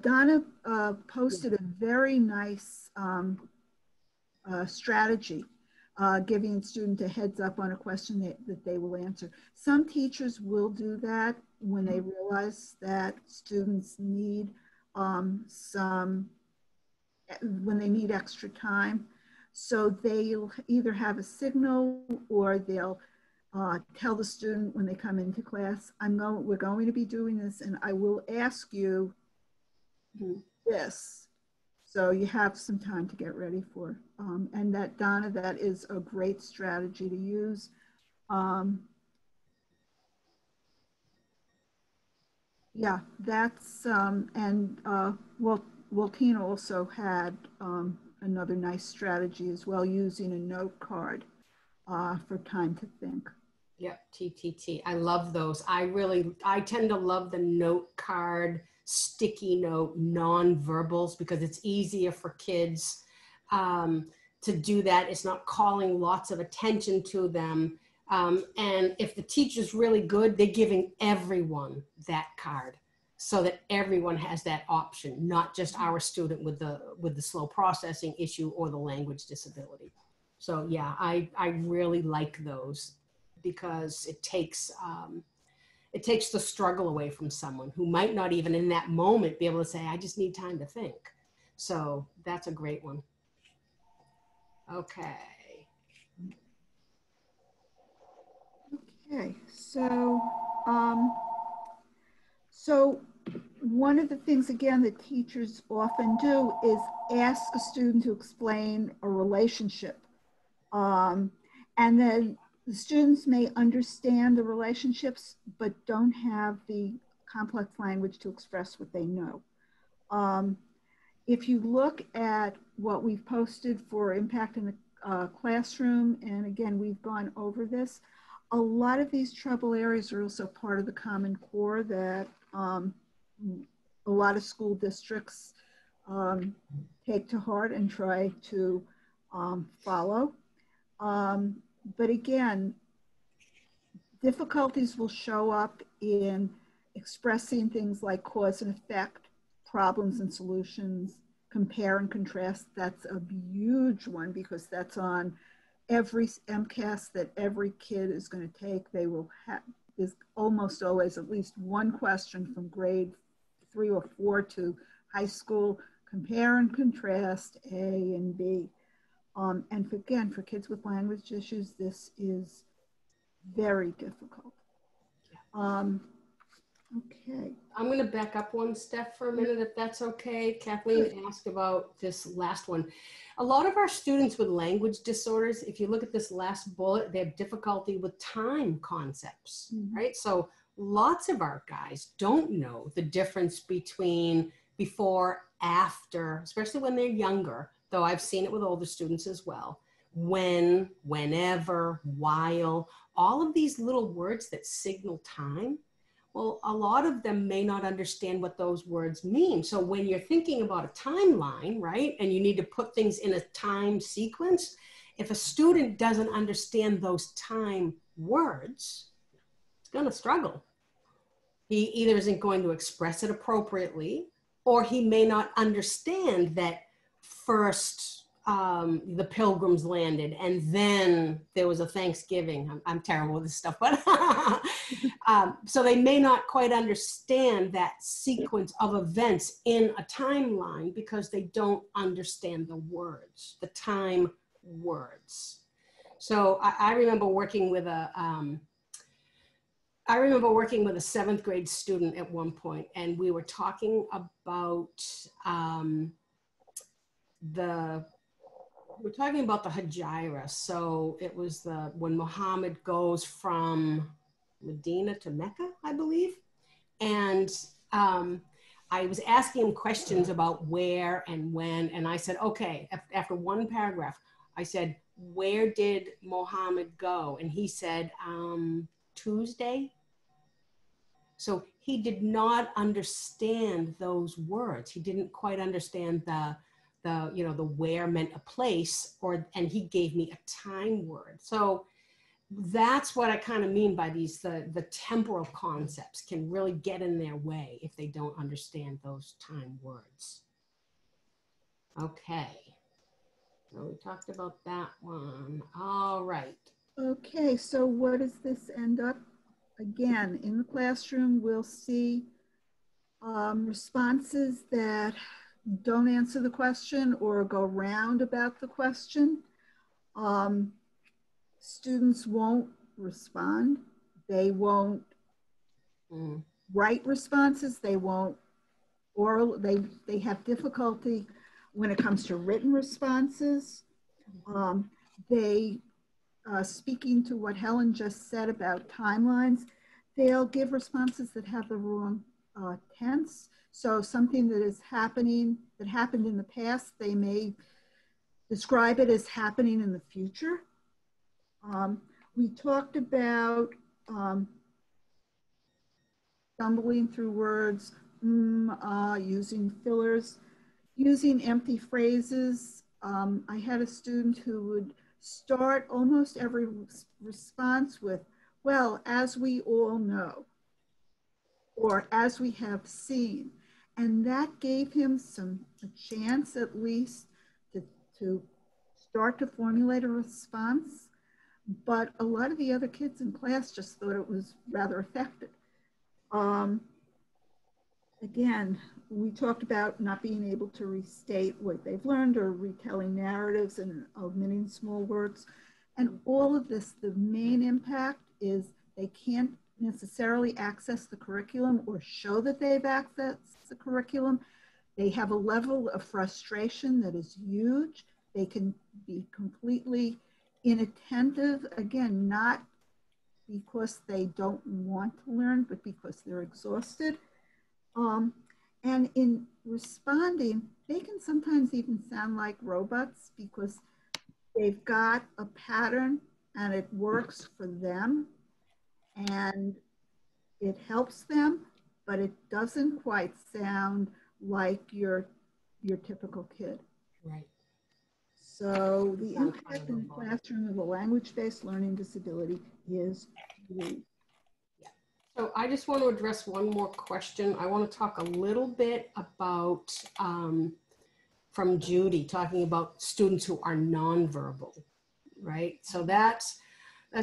Donna posted a very nice strategy, giving a student a heads up on a question that they will answer. Some teachers will do that when they realize that students need when they need extra time. So they'll either have a signal, or they'll tell the student when they come into class, we're going to be doing this, and I will ask you this. So you have some time to get ready for. And that, Donna, that is a great strategy to use. Yeah, that's, and Waltina also had another nice strategy as well, using a note card for time to think. Yep, TTT. I love those. I tend to love the note card, sticky note, non-verbals, because it's easier for kids to do that. It's not calling lots of attention to them. And if the teacher's really good, they're giving everyone that card so that everyone has that option, not just our student with the slow processing issue or the language disability. So yeah, I really like those, because it takes the struggle away from someone who might not even in that moment be able to say, I just need time to think. So that's a great one. Okay. Okay, so so one of the things, again, that teachers often do is ask a student to explain a relationship. And then the students may understand the relationships, but don't have the complex language to express what they know. If you look at what we've posted for impact in the classroom, and again, we've gone over this, a lot of these trouble areas are also part of the Common Core that a lot of school districts take to heart and try to follow. But again, difficulties will show up in expressing things like cause and effect, problems and solutions, compare and contrast. That's a huge one, because that's on every MCAS that every kid is going to take. They will have, is almost always at least one question from grade 3 or 4 to high school, compare and contrast A and B. And again, for kids with language issues, this is very difficult. Okay. I'm going to back up one step for a minute, if that's okay. Kathleen asked about this last one. A lot of our students with language disorders, if you look at this last bullet, they have difficulty with time concepts, right? So lots of our guys don't know the difference between before, after, especially when they're younger, though I've seen it with older students as well. When, whenever, while, all of these little words that signal time. Well, a lot of them may not understand what those words mean. So when you're thinking about a timeline, right, and you need to put things in a time sequence, if a student doesn't understand those time words, it's going to struggle. He either isn't going to express it appropriately, or he may not understand that first the Pilgrims landed, and then there was a Thanksgiving. I'm terrible with this stuff, but so they may not quite understand that sequence of events in a timeline because they don't understand the words, the time words. So I remember working with a seventh grade student at one point, and we were talking about the Hijra. So it was when Muhammad goes from Medina to Mecca, I believe. And I was asking him questions about where and when. And I said, okay, after one paragraph, I said, where did Muhammad go? And he said, Tuesday. So he did not understand those words. He didn't quite understand the where meant a place, and he gave me a time word. So that's what I kind of mean by these, the temporal concepts can really get in their way if they don't understand those time words. Okay, so we talked about that one. All right. Okay, so what does this end up? Again, in the classroom, we'll see responses that don't answer the question or go round about the question. Students won't respond. They won't write responses. They won't oral. They have difficulty when it comes to written responses. Speaking to what Helen just said about timelines, they'll give responses that have the wrong tense. So something that happened in the past, they may describe it as happening in the future. We talked about stumbling through words, using fillers, using empty phrases. I had a student who would start almost every response with, well, as we all know, or as we have seen. And that gave him a chance at least to start to formulate a response. But a lot of the other kids in class just thought it was rather effective. Again, we talked about not being able to restate what they've learned or retelling narratives and omitting small words. And all of this, the main impact is they can't necessarily access the curriculum or show that they've accessed the curriculum. They have a level of frustration that is huge. They can be completely inattentive, again, not because they don't want to learn, but because they're exhausted. And in responding, they can sometimes even sound like robots because they've got a pattern and it works for them and it helps them, but it doesn't quite sound like your typical kid. Right. So the impact in the classroom of a language-based learning disability is huge. Yeah. So I just want to address one more question. I want to talk a little bit about, from Judy, talking about students who are nonverbal, right? So that's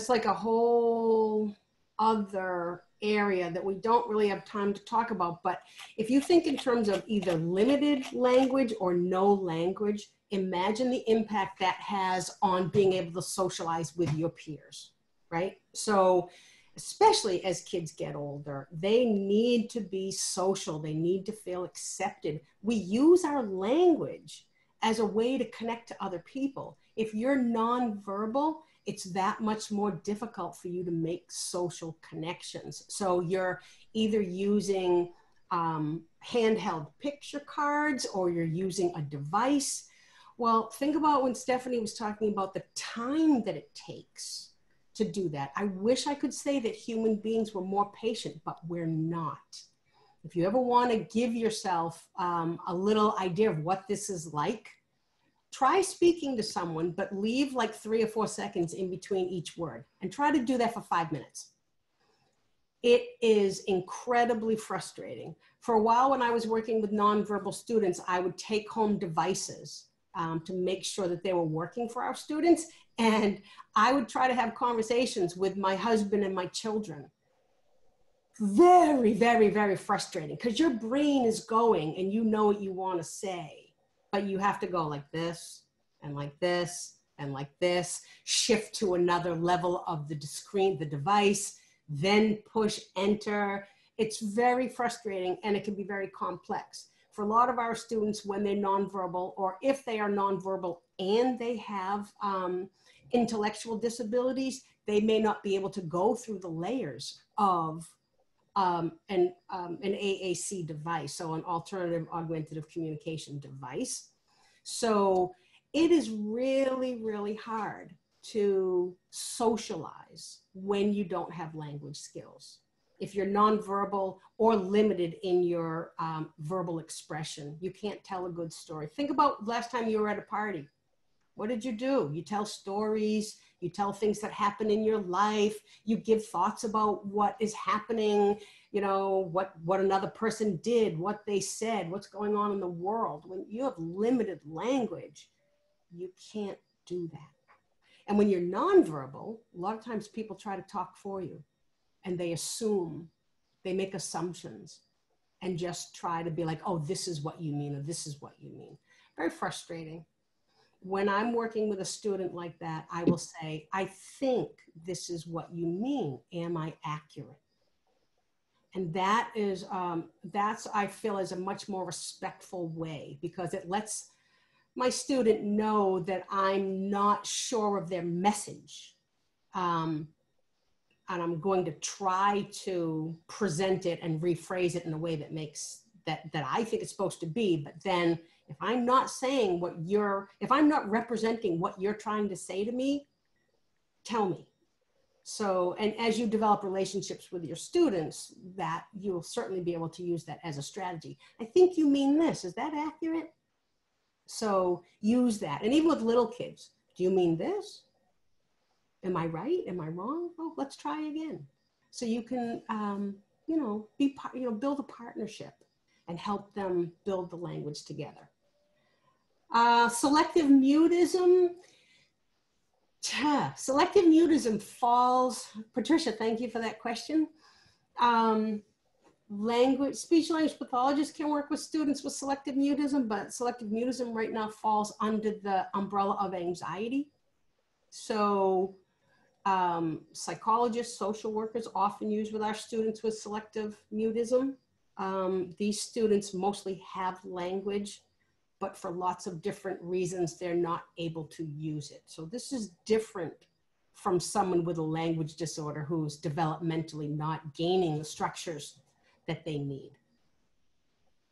like a whole other area that we don't really have time to talk about. But if you think in terms of either limited language or no language, imagine the impact that has on being able to socialize with your peers, right? So especially as kids get older, they need to be social. They need to feel accepted. We use our language as a way to connect to other people. If you're nonverbal, it's that much more difficult for you to make social connections. So you're either using handheld picture cards or you're using a device. Well, think about when Stephanie was talking about the time that it takes to do that. I wish I could say that human beings were more patient, but we're not. If you ever want to give yourself a little idea of what this is like, try speaking to someone, but leave like 3 or 4 seconds in between each word and try to do that for 5 minutes. It is incredibly frustrating. For a while when I was working with nonverbal students, I would take home devices to make sure that they were working for our students. And I would try to have conversations with my husband and my children. Very, very, very frustrating, because your brain is going and you know what you want to say, but you have to go like this and like this and like this, shift to another level of the screen, the device, then push enter. It's very frustrating, and it can be very complex. For a lot of our students, when they're nonverbal, or if they are nonverbal and they have intellectual disabilities, they may not be able to go through the layers of an AAC device, so an alternative augmentative communication device. So it is really, really hard to socialize when you don't have language skills. If you're nonverbal or limited in your verbal expression, you can't tell a good story. Think about last time you were at a party. What did you do? You tell stories, you tell things that happen in your life, you give thoughts about what is happening, you know, what another person did, what they said, what's going on in the world. When you have limited language, you can't do that. And when you're nonverbal, a lot of times people try to talk for you, and they assume, they make assumptions and just try to be like, oh, this is what you mean, or this is what you mean. Very frustrating. When I'm working with a student like that, I will say, I think this is what you mean. Am I accurate? And that is, that's, I feel, is a much more respectful way, because it lets my student know that I'm not sure of their message. And I'm going to try to present it and rephrase it in a way that makes, that I think it's supposed to be. But then if I'm not saying what if I'm not representing what you're trying to say to me, tell me. So, and as you develop relationships with your students, that you'll certainly be able to use that as a strategy. I think you mean this, is that accurate? So use that. And even with little kids, do you mean this? Am I right? Am I wrong? Oh, let's try again. So you can, you know, build a partnership and help them build the language together. Selective mutism. Selective mutism falls, Patricia, thank you for that question. Speech language pathologists can work with students with selective mutism, but selective mutism right now falls under the umbrella of anxiety. So psychologists, social workers often use with our students with selective mutism. These students mostly have language, but for lots of different reasons, they're not able to use it. So this is different from someone with a language disorder who's developmentally not gaining the structures that they need.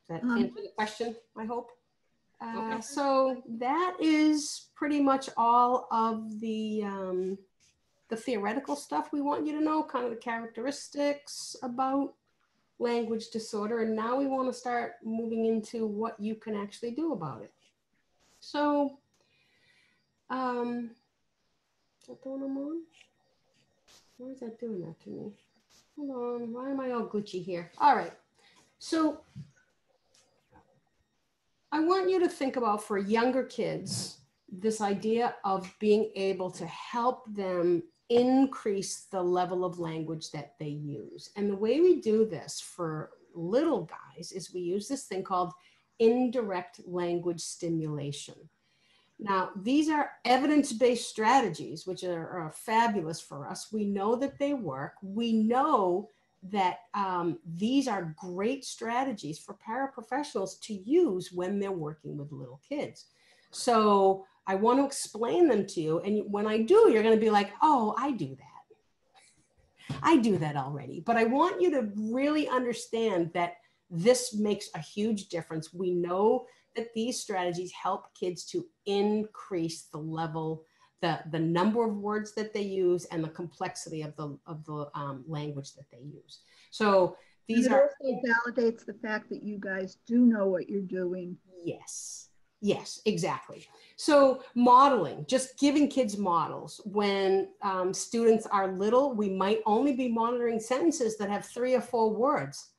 Does that answer the question, I hope? Okay. So that is pretty much all of the theoretical stuff we want you to know, kind of the characteristics about language disorder. And now we want to start moving into what you can actually do about it. So, is that the one I'm on? Why is that doing that to me? Hold on, why am I all glitchy here? All right, so I want you to think about, for younger kids, this idea of being able to help them increase the level of language that they use. And the way we do this for little guys is we use this thing called indirect language stimulation. Now, these are evidence-based strategies, which are fabulous for us. We know that they work. We know that these are great strategies for paraprofessionals to use when they're working with little kids. So I want to explain them to you. And when I do, you're going to be like, oh, I do that. I do that already. But I want you to really understand that this makes a huge difference. We know that these strategies help kids to increase the level, the number of words that they use and the complexity of the language that they use. So these are— It also validates the fact that you guys do know what you're doing. Yes. Yes, exactly. So modeling, just giving kids models. When students are little, we might only be monitoring sentences that have 3 or 4 words.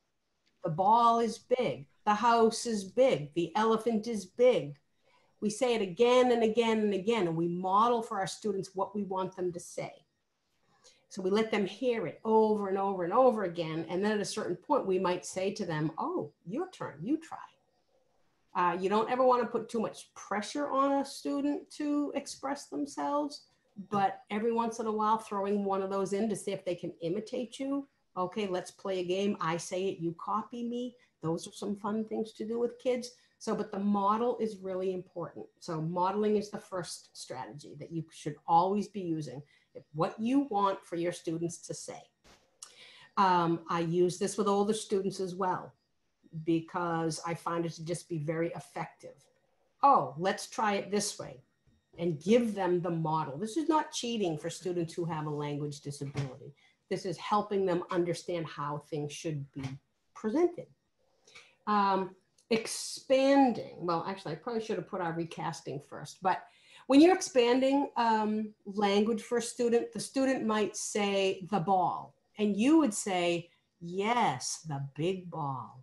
The ball is big. The house is big. The elephant is big. We say it again and again and again, and we model for our students what we want them to say. So we let them hear it over and over and over again. And then at a certain point, we might say to them, oh, your turn, you try. You don't ever want to put too much pressure on a student to express themselves, but every once in a while, throwing one of those in to see if they can imitate you. Okay, let's play a game. I say it, you copy me. Those are some fun things to do with kids. So, but the model is really important. So modeling is the first strategy that you should always be using. What you want for your students to say. I use this with older students as well, because I find it to just be very effective. Oh, let's try it this way, and give them the model. This is not cheating for students who have a language disability. This is helping them understand how things should be presented. Expanding, well, actually, I probably should have put our recasting first, but when you're expanding language for a student, the student might say the ball, and you would say, yes, the big ball,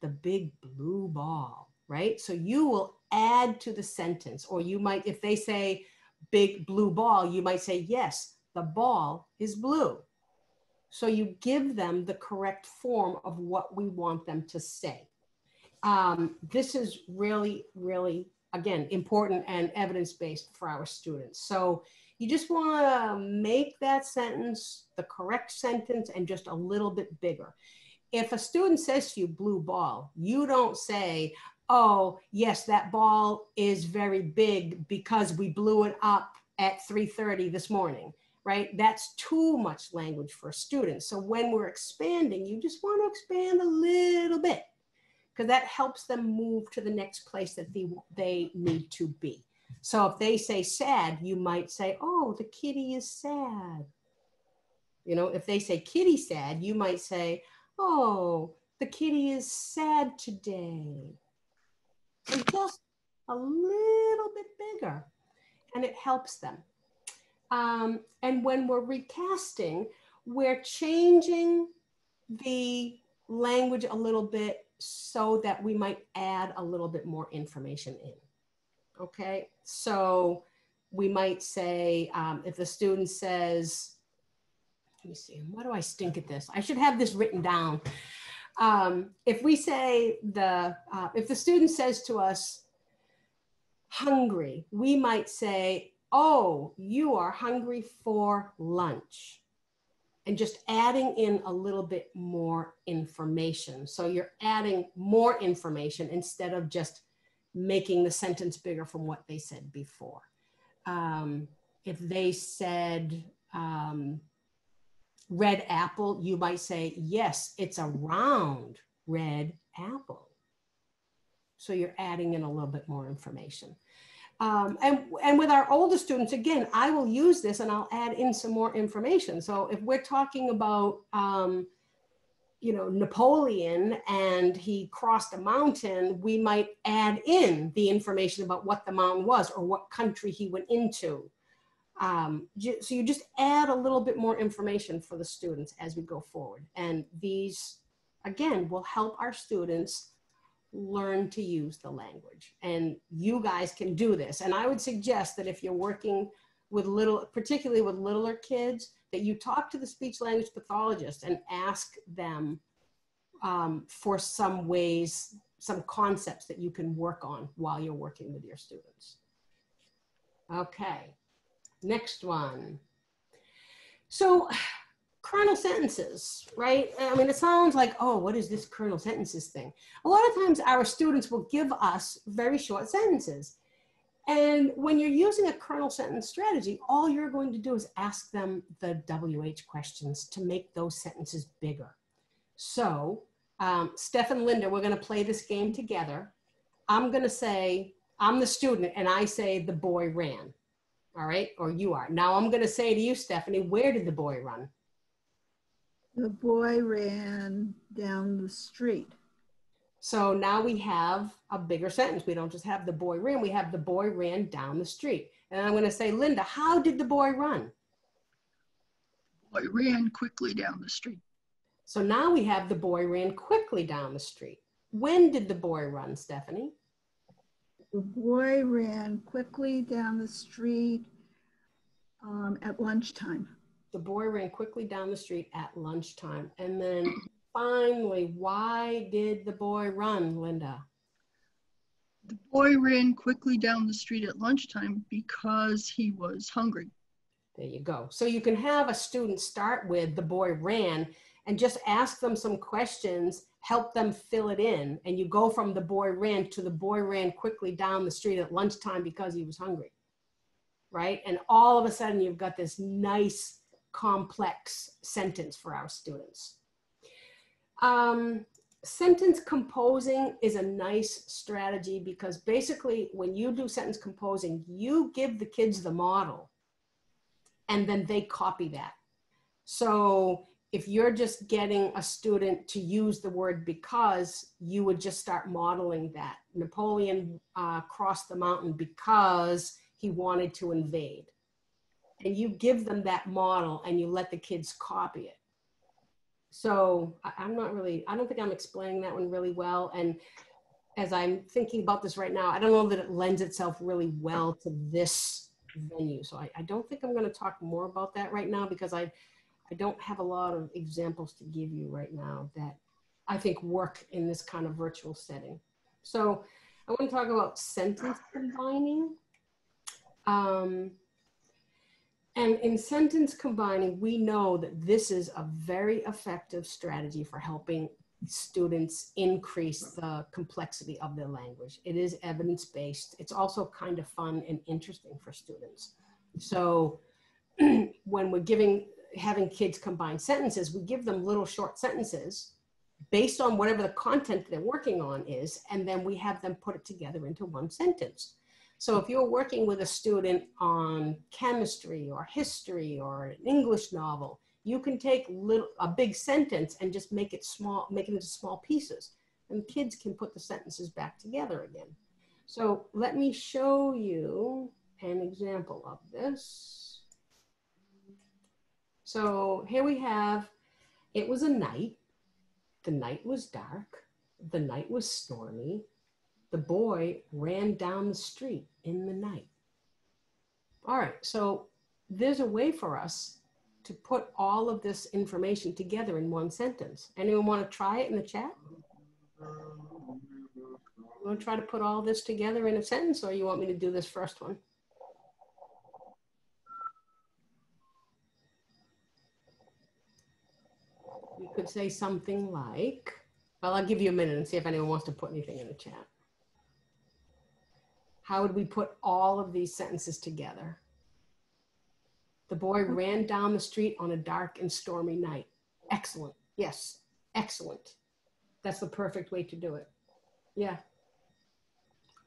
the big blue ball, right? So you will add to the sentence, or you might, if they say big blue ball, you might say, yes, the ball is blue. So you give them the correct form of what we want them to say. This is really, really, again, important and evidence-based for our students. So you just want to make that sentence the correct sentence and just a little bit bigger. If a student says to you, blue ball, you don't say, oh, yes, that ball is very big because we blew it up at 3:30 this morning, right? That's too much language for a student. So when we're expanding, you just want to expand a little bit, because that helps them move to the next place that they need to be. So if they say sad, you might say, oh, the kitty is sad. You know, if they say kitty sad, you might say, oh, the kitty is sad today. And just a little bit bigger, and it helps them. And when we're recasting, we're changing the language a little bit so that we might add a little bit more information in. Okay, so we might say, if the student says, let me see, why do I stink at this? I should have this written down. If we say if the student says to us, hungry, we might say, oh, you are hungry for lunch. And just adding in a little bit more information. So you're adding more information instead of just making the sentence bigger from what they said before. If they said red apple, you might say, yes, it's a round red apple. So you're adding in a little bit more information. And with our older students, again, I will use this and I'll add in some more information. So if we're talking about, you know, Napoleon and he crossed a mountain, we might add in the information about what the mountain was or what country he went into. So you just add a little bit more information for the students as we go forward. And these, again, will help our students learn to use the language. And you guys can do this. And I would suggest that if you're working with particularly with littler kids, that you talk to the speech language pathologist and ask them for some ways, some concepts that you can work on while you're working with your students. Okay, next one. So kernel sentences, right? I mean, it sounds like, oh, what is this kernel sentences thing? A lot of times our students will give us very short sentences. And when you're using a kernel sentence strategy, all you're going to do is ask them the WH questions to make those sentences bigger. So, Steph and Linda, we're going to play this game together. I'm going to say, I'm the student, and I say the boy ran, all right? Or you are. Now I'm going to say to you, Stephanie, where did the boy run? The boy ran down the street. So now we have a bigger sentence. We don't just have the boy ran, we have the boy ran down the street. And I'm going to say, Linda, how did the boy run? The boy ran quickly down the street. So now we have the boy ran quickly down the street. When did the boy run, Stephanie? The boy ran quickly down the street at lunchtime. The boy ran quickly down the street at lunchtime. And then finally, why did the boy run, Linda? The boy ran quickly down the street at lunchtime because he was hungry. There you go. So you can have a student start with the boy ran and just ask them some questions, help them fill it in. And you go from the boy ran to the boy ran quickly down the street at lunchtime because he was hungry, right? And all of a sudden you've got this nice, complex sentence for our students. Sentence composing is a nice strategy because basically when you do sentence composing, you give the kids the model and then they copy that. So if you're just getting a student to use the word because, you would just start modeling that. Napoleon crossed the mountain because he wanted to invade. And you give them that model and you let the kids copy it. So I don't think I'm explaining that one really well. And as I'm thinking about this right now, I don't know that it lends itself really well to this venue. So I don't think I'm going to talk more about that right now because I don't have a lot of examples to give you right now that I think work in this kind of virtual setting. So I want to talk about sentence combining. And in sentence combining, we know that this is a very effective strategy for helping students increase the complexity of their language. It is evidence-based. It's also kind of fun and interesting for students. So when we're having kids combine sentences, we give them little short sentences based on whatever the content they're working on is, and then we have them put it together into one sentence. So if you're working with a student on chemistry or history or an English novel, you can take a big sentence and just make it into small pieces. And kids can put the sentences back together again. So let me show you an example of this. So here we have, it was a night. The night was dark. The night was stormy. The boy ran down the street in the night. All right, so there's a way for us to put all of this information together in one sentence. Anyone want to try it in the chat? You want to try to put all this together in a sentence, or you want me to do this first one? You could say something like, well, I'll give you a minute and see if anyone wants to put anything in the chat. How would we put all of these sentences together? The boy ran down the street on a dark and stormy night. Excellent. Yes, excellent. That's the perfect way to do it. Yeah.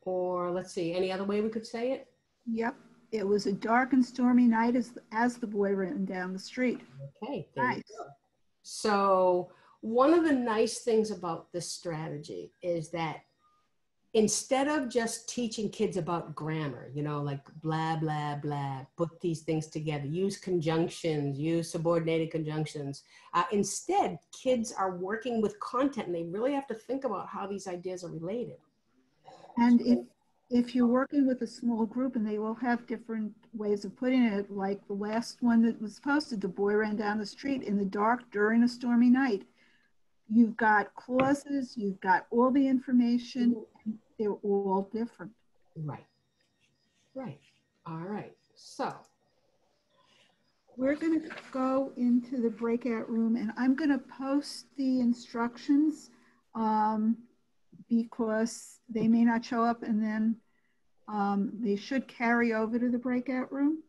Or let's see, any other way we could say it? Yep. It was a dark and stormy night as the boy ran down the street. Okay, there you go. So one of the nice things about this strategy is that instead of just teaching kids about grammar, you know, like blah, blah, blah, put these things together, use conjunctions, use subordinated conjunctions. Instead, kids are working with content and they really have to think about how these ideas are related. And if you're working with a small group and they will have different ways of putting it, like the last one that was posted, the boy ran down the street in the dark during a stormy night. You've got clauses, you've got all the information, and they're all different. Right, right. All right, so. We're gonna go into the breakout room and I'm gonna post the instructions because they may not show up and then they should carry over to the breakout room.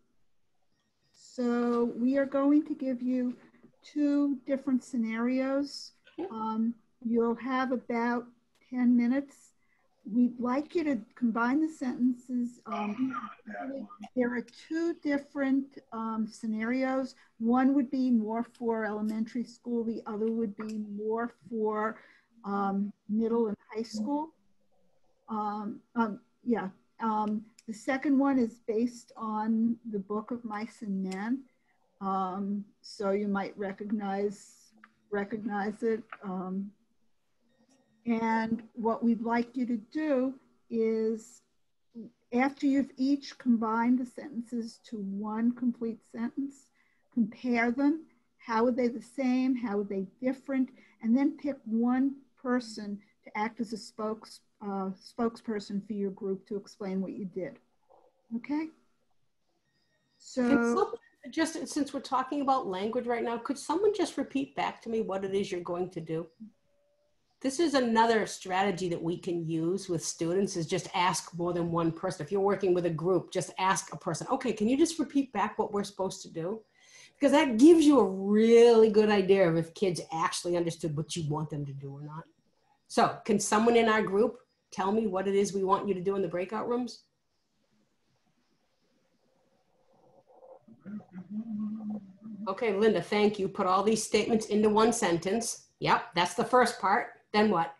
So we are going to give you 2 different scenarios. You'll have about 10 minutes. We'd like you to combine the sentences. There are 2 different scenarios. One would be more for elementary school. The other would be more for middle and high school. The second one is based on the book of Mice and Men. So you might recognize it. And what we'd like you to do is After you've each combined the sentences to one complete sentence, compare them. How are they the same? How are they different? And then pick one person to act as a spokesperson for your group to explain what you did. Okay? So just since we're talking about language right now, could someone just repeat back to me what it is you're going to do? This is another strategy that we can use with students, is just ask more than one person. If you're working with a group, just ask a person, okay, can you just repeat back what we're supposed to do? Because that gives you a really good idea of if kids actually understood what you want them to do or not. So can someone in our group tell me what it is we want you to do in the breakout rooms? Okay, Linda, thank you. Put all these statements into one sentence. Yep, that's the first part. Then what?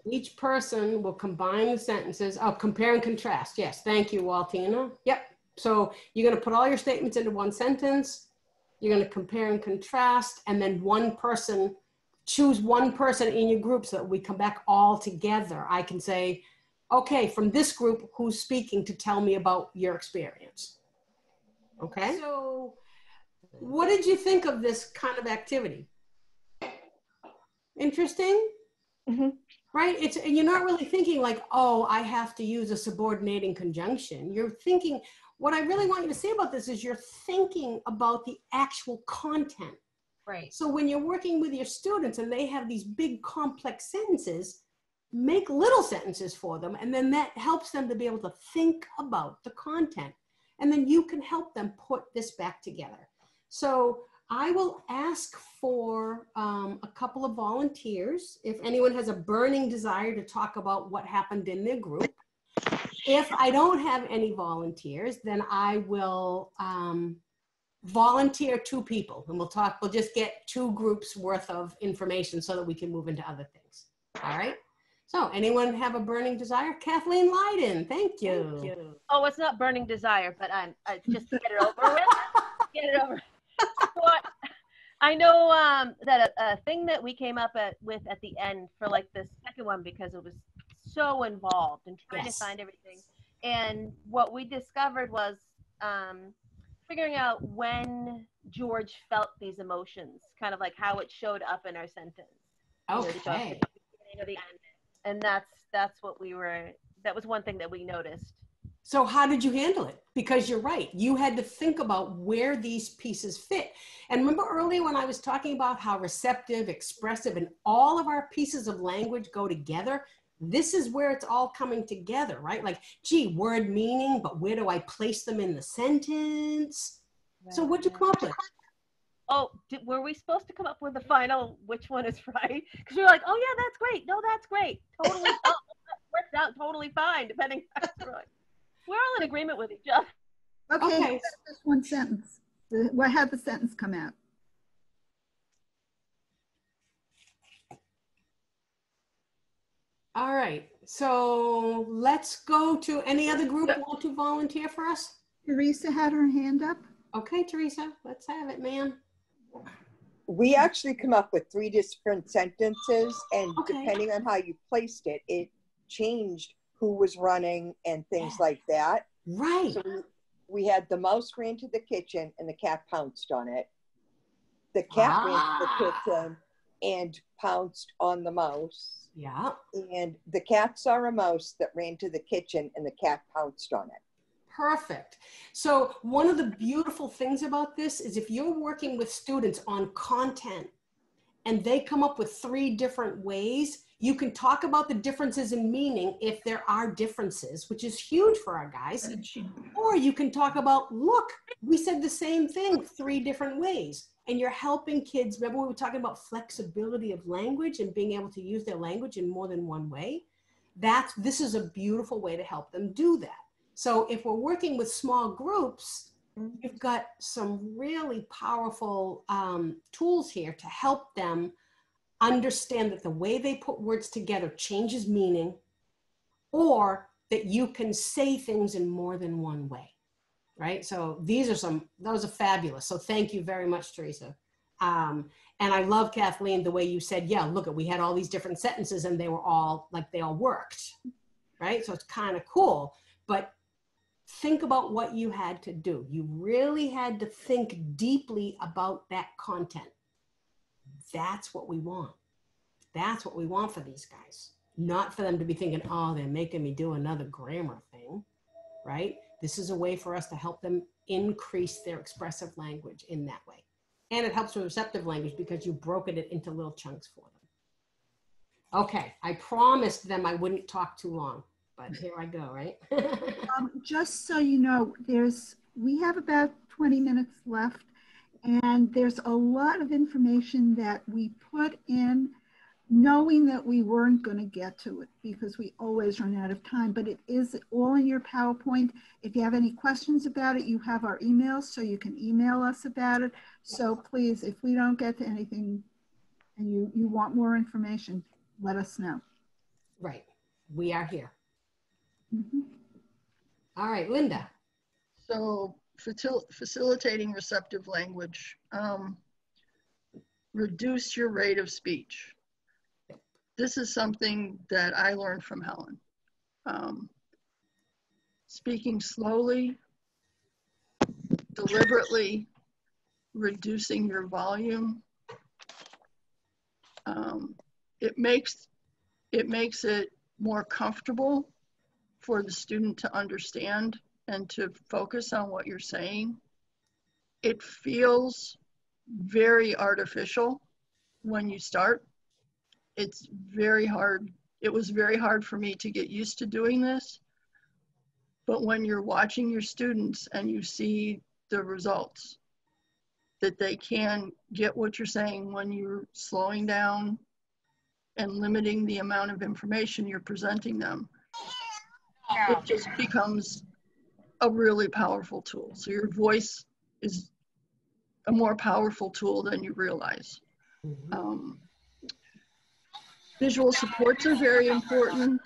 Each person will combine the sentences. Oh, compare and contrast. Yes, thank you, Waltina. Yep. So you're going to put all your statements into one sentence. You're going to compare and contrast, and then one person, choose one person in your group so that we come back all together. I can say, okay, from this group, who's speaking to tell me about your experience? Okay. So what did you think of this kind of activity? Interesting? Mm-hmm. Right? You're not really thinking like, oh, I have to use a subordinating conjunction. You're thinking, what I really want you to say about this is you're thinking about the actual content. Right. So when you're working with your students and they have these big complex sentences, make little sentences for them, and then that helps them to be able to think about the content. And then you can help them put this back together. So I will ask for a couple of volunteers. If anyone has a burning desire to talk about what happened in their group. If I don't have any volunteers, then I will volunteer 2 people, and we'll just get 2 groups worth of information so that we can move into other things. All right. So anyone have a burning desire? Kathleen Leiden, thank you. Thank you. Oh, it's not burning desire, but I'm just get it over with. Get it over. So I know that a thing that we came up with at the end for like the second one, because it was so involved and trying to find everything. And what we discovered was figuring out when George felt these emotions, kind of like how it showed up in our sentence. Okay. And that's what that was one thing that we noticed. So how did you handle it? Because you're right. You had to think about where these pieces fit. And remember earlier when I was talking about how receptive, expressive, and all of our pieces of language go together? This is where it's all coming together, right? Like, gee, word meaning, but where do I place them in the sentence? Right. So what'd you come up with? Oh, were we supposed to come up with the final, which one is right? Because we were like, oh yeah, that's great. No, that's great. Totally, that worked out totally fine, depending. Right. We're all in agreement with each other. Okay. Just one sentence. What had the sentence come out? All right. So let's go to any other group want to volunteer for us? Teresa had her hand up. Okay, Teresa, let's have it, ma'am. We actually come up with 3 different sentences, and depending on how you placed it, it changed who was running and things like that. Right. So we had the mouse ran to the kitchen and the cat pounced on it. The cat ran to the kitchen and pounced on the mouse. Yeah. And the cat saw a mouse that ran to the kitchen and the cat pounced on it. Perfect. So one of the beautiful things about this is if you're working with students on content and they come up with 3 different ways, you can talk about the differences in meaning if there are differences, which is huge for our guys. Or you can talk about, look, we said the same thing 3 different ways. And you're helping kids. Remember we were talking about flexibility of language and being able to use their language in more than one way? This is a beautiful way to help them do that. So if we're working with small groups, you've got some really powerful tools here to help them understand that the way they put words together changes meaning, or that you can say things in more than one way, right? So those are fabulous. So thank you very much, Teresa. And I love, Kathleen, the way you said, yeah, look, we had all these different sentences and they were all like, they all worked, right? So it's kind of cool, but think about what you had to do. You really had to think deeply about that content. That's what we want. That's what we want for these guys. Not for them to be thinking, oh, they're making me do another grammar thing, right? This is a way for us to help them increase their expressive language in that way. And it helps with receptive language because you've broken it into little chunks for them. Okay, I promised them I wouldn't talk too long, but here I go, right? Just so you know, we have about 20 minutes left, and there's a lot of information that we put in knowing that we weren't going to get to it because we always run out of time, but it is all in your PowerPoint. If you have any questions about it, you have our emails, so you can email us about it. So please, if we don't get to anything and you want more information, let us know. Right, we are here. Mm-hmm. All right, Linda. So facilitating receptive language, reduce your rate of speech. This is something that I learned from Helen. Speaking slowly, deliberately, reducing your volume. It makes it more comfortable for the student to understand and to focus on what you're saying. It feels very artificial when you start. It's very hard. It was very hard for me to get used to doing this. But when you're watching your students and you see the results, that they can get what you're saying when you're slowing down and limiting the amount of information you're presenting them, it just becomes a really powerful tool. So your voice is a more powerful tool than you realize. Mm-hmm. Visual supports are very important.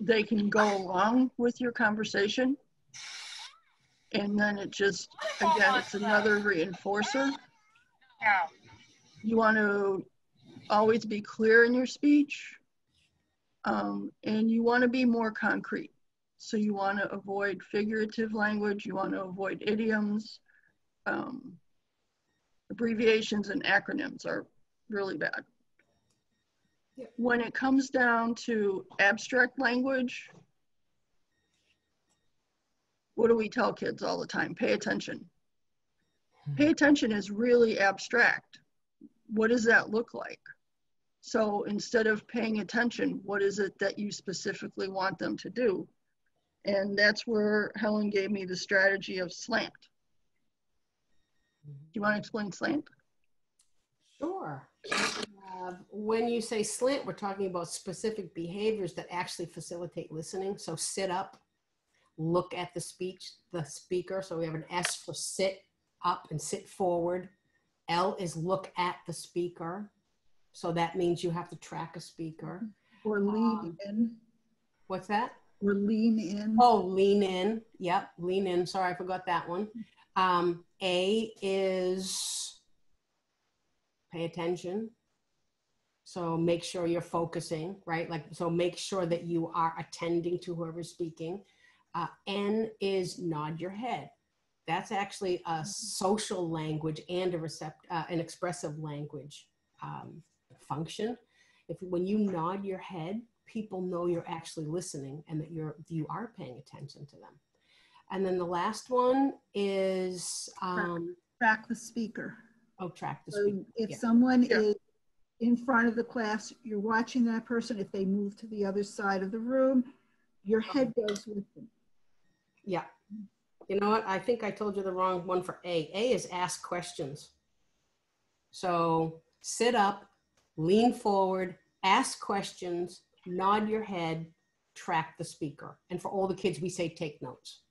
They can go along with your conversation. And then it just, again, it's another reinforcer. You want to always be clear in your speech. And you want to be more concrete. So you want to avoid figurative language. You want to avoid idioms. Abbreviations and acronyms are really bad. When it comes down to abstract language, what do we tell kids all the time? Pay attention. Pay attention is really abstract. What does that look like? So instead of paying attention, what is it that you specifically want them to do? And that's where Helen gave me the strategy of slant. Do you want to explain slant? Sure. When you say slant, we're talking about specific behaviors that actually facilitate listening. So sit up, look at the speaker. So we have an S for sit up and sit forward. L is look at the speaker. So that means you have to track a speaker. Or lean in. What's that? Or lean in. Oh, lean in. Yep, lean in. Sorry, I forgot that one. A is pay attention. So make sure you're focusing, right? Like, so make sure that you are attending to whoever's speaking. N is nod your head. That's actually a social language and an expressive language function. When you nod your head, people know you're actually listening and that you are paying attention to them. And then the last one is track the speaker. Oh, track the speaker. So if someone is in front of the class, you're watching that person. If they move to the other side of the room, your head goes with them. Yeah. You know what? I think I told you the wrong one for A. A is ask questions. So sit up, lean forward, ask questions, nod your head, track the speaker. And for all the kids, we say take notes.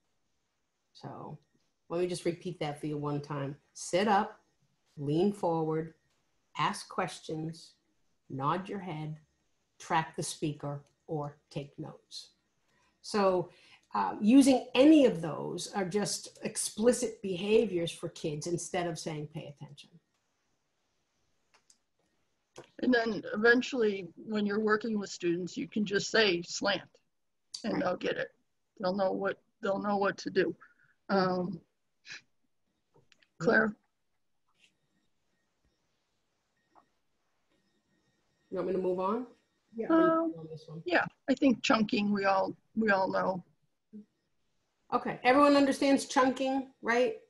So let me just repeat that for you one time. Sit up, lean forward, ask questions, nod your head, track the speaker, or take notes. So using any of those are just explicit behaviors for kids instead of saying pay attention. And then eventually when you're working with students, you can just say slant and Right. they'll get it. They'll know what to do. Claire? You want me to move on? Yeah. On this one? Yeah, I think chunking, we all know. Okay, everyone understands chunking, right?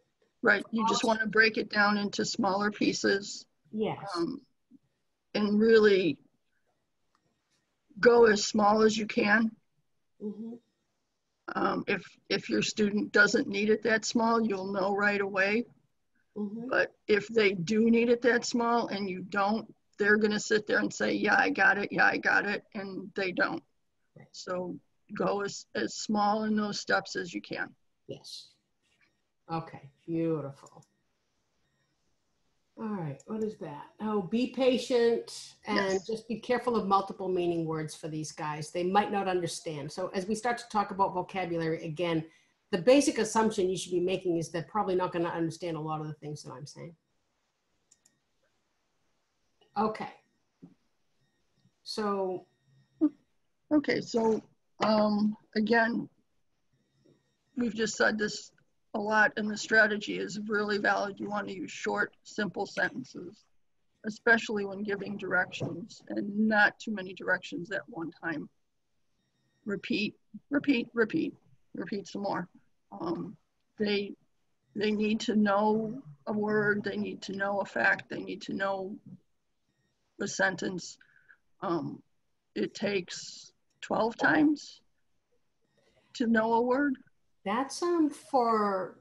Right, you just want to break it down into smaller pieces. Yes. And really go as small as you can. Mm-hmm. If your student doesn't need it that small, you'll know right away. Mm-hmm. But if they do need it that small and you don't, they're going to sit there and say, yeah, I got it. Yeah, I got it. And they don't. Right. So go as small in those steps as you can. Yes. Okay, beautiful. All right, what is that? Oh, be patient and Yes. just be careful of multiple meaning words for these guys. They might not understand. So as we start to talk about vocabulary again, the basic assumption you should be making is they're probably not going to understand a lot of the things that I'm saying. Okay. So. Okay, so again, we've just said this a lot, and the strategy is really valid. You want to use short, simple sentences, especially when giving directions, and not too many directions at one time. Repeat, repeat, repeat, repeat some more. They need to know a word, they need to know a fact, they need to know a sentence. It takes 12 times to know a word. That's for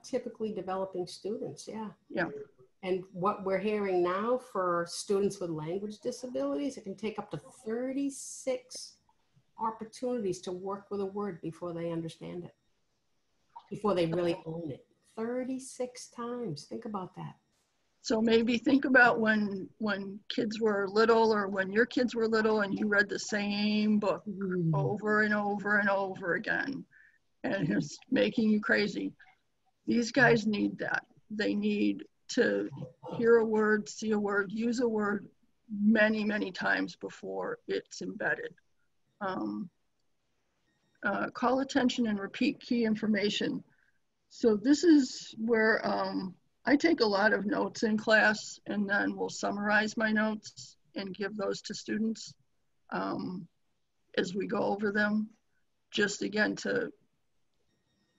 typically developing students, yeah. Yeah. And what we're hearing now for students with language disabilities, it can take up to 36 opportunities to work with a word before they understand it, before they really own it. 36 times, think about that. So maybe think about when kids were little, or when your kids were little and you read the same book over and over and over again, and it's making you crazy. These guys need that. They need to hear a word, see a word, use a word many, many times before it's embedded. Call attention and repeat key information. So this is where I take a lot of notes in class, and then we'll summarize my notes and give those to students as we go over them, just again to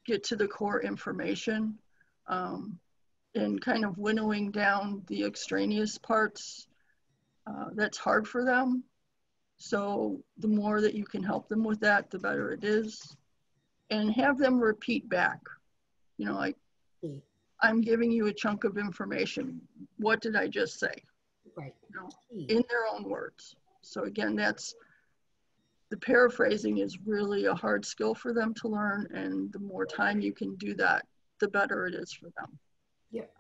get to the core information and kind of winnowing down the extraneous parts that's hard for them. So the more that you can help them with that, the better it is. And have them repeat back. You know, like, I'm giving you a chunk of information. What did I just say? Right. You know, in their own words. So again, the paraphrasing is really a hard skill for them to learn, and the more time you can do that, the better it is for them. Yep.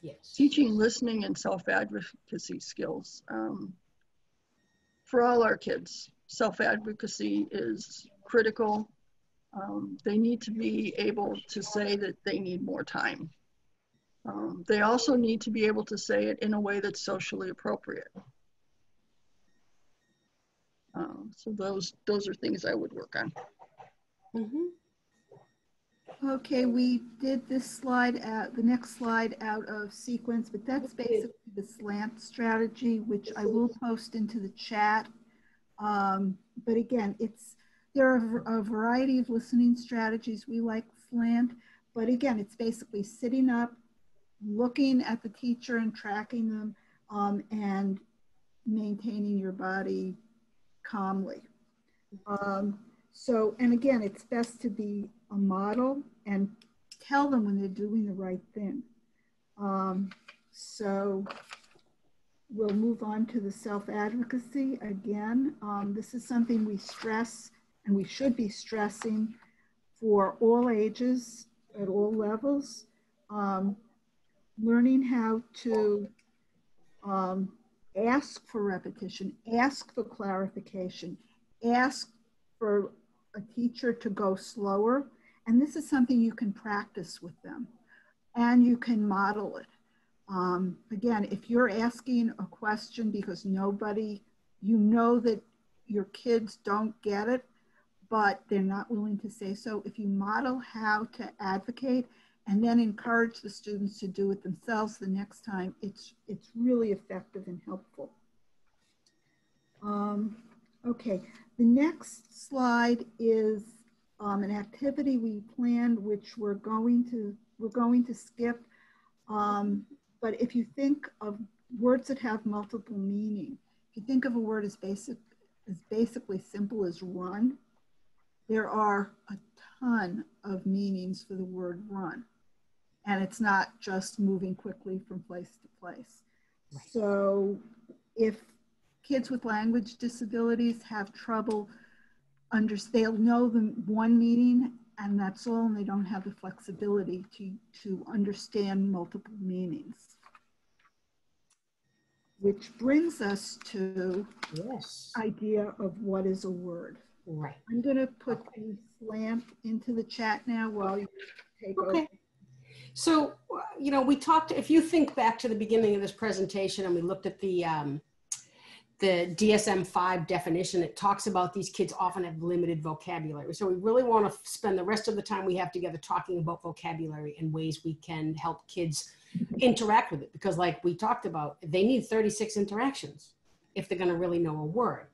Yes. Teaching listening and self-advocacy skills. For all our kids, self-advocacy is critical. They need to be able to say that they need more time. They also need to be able to say it in a way that's socially appropriate. So those are things I would work on. Mm-hmm. Okay, we did this slide the next slide out of sequence, but that's basically the slant strategy, which I will post into the chat. But again, there are a variety of listening strategies. We like slant, but again, it's basically sitting up, looking at the teacher and tracking them, and maintaining your body calmly. And again, it's best to be a model and tell them when they're doing the right thing. So we'll move on to the self-advocacy again. This is something we stress, and we should be stressing for all ages, at all levels. Learning how to ask for repetition, ask for clarification, ask for a teacher to go slower. And this is something you can practice with them, and you can model it. Again, if you're asking a question because you know that your kids don't get it, but they're not willing to say so, if you model how to advocate and then encourage the students to do it themselves the next time, it's really effective and helpful. Okay, the next slide is an activity we planned, which we're going to skip. But if you think of words that have multiple meaning, if you think of a word as basically simple as run, there are a ton of meanings for the word run. And it's not just moving quickly from place to place. Right. So if kids with language disabilities have trouble, they'll know the one meaning and that's all, and they don't have the flexibility to understand multiple meanings. Which brings us to idea of what is a word. Right. I'm going to put the slant into the chat now while you take over. So, you know, we talked, if you think back to the beginning of this presentation and we looked at the DSM-V definition, it talks about these kids often have limited vocabulary. So we really want to spend the rest of the time we have together talking about vocabulary and ways we can help kids interact with it. Because like we talked about, they need 36 interactions if they're going to really know a word.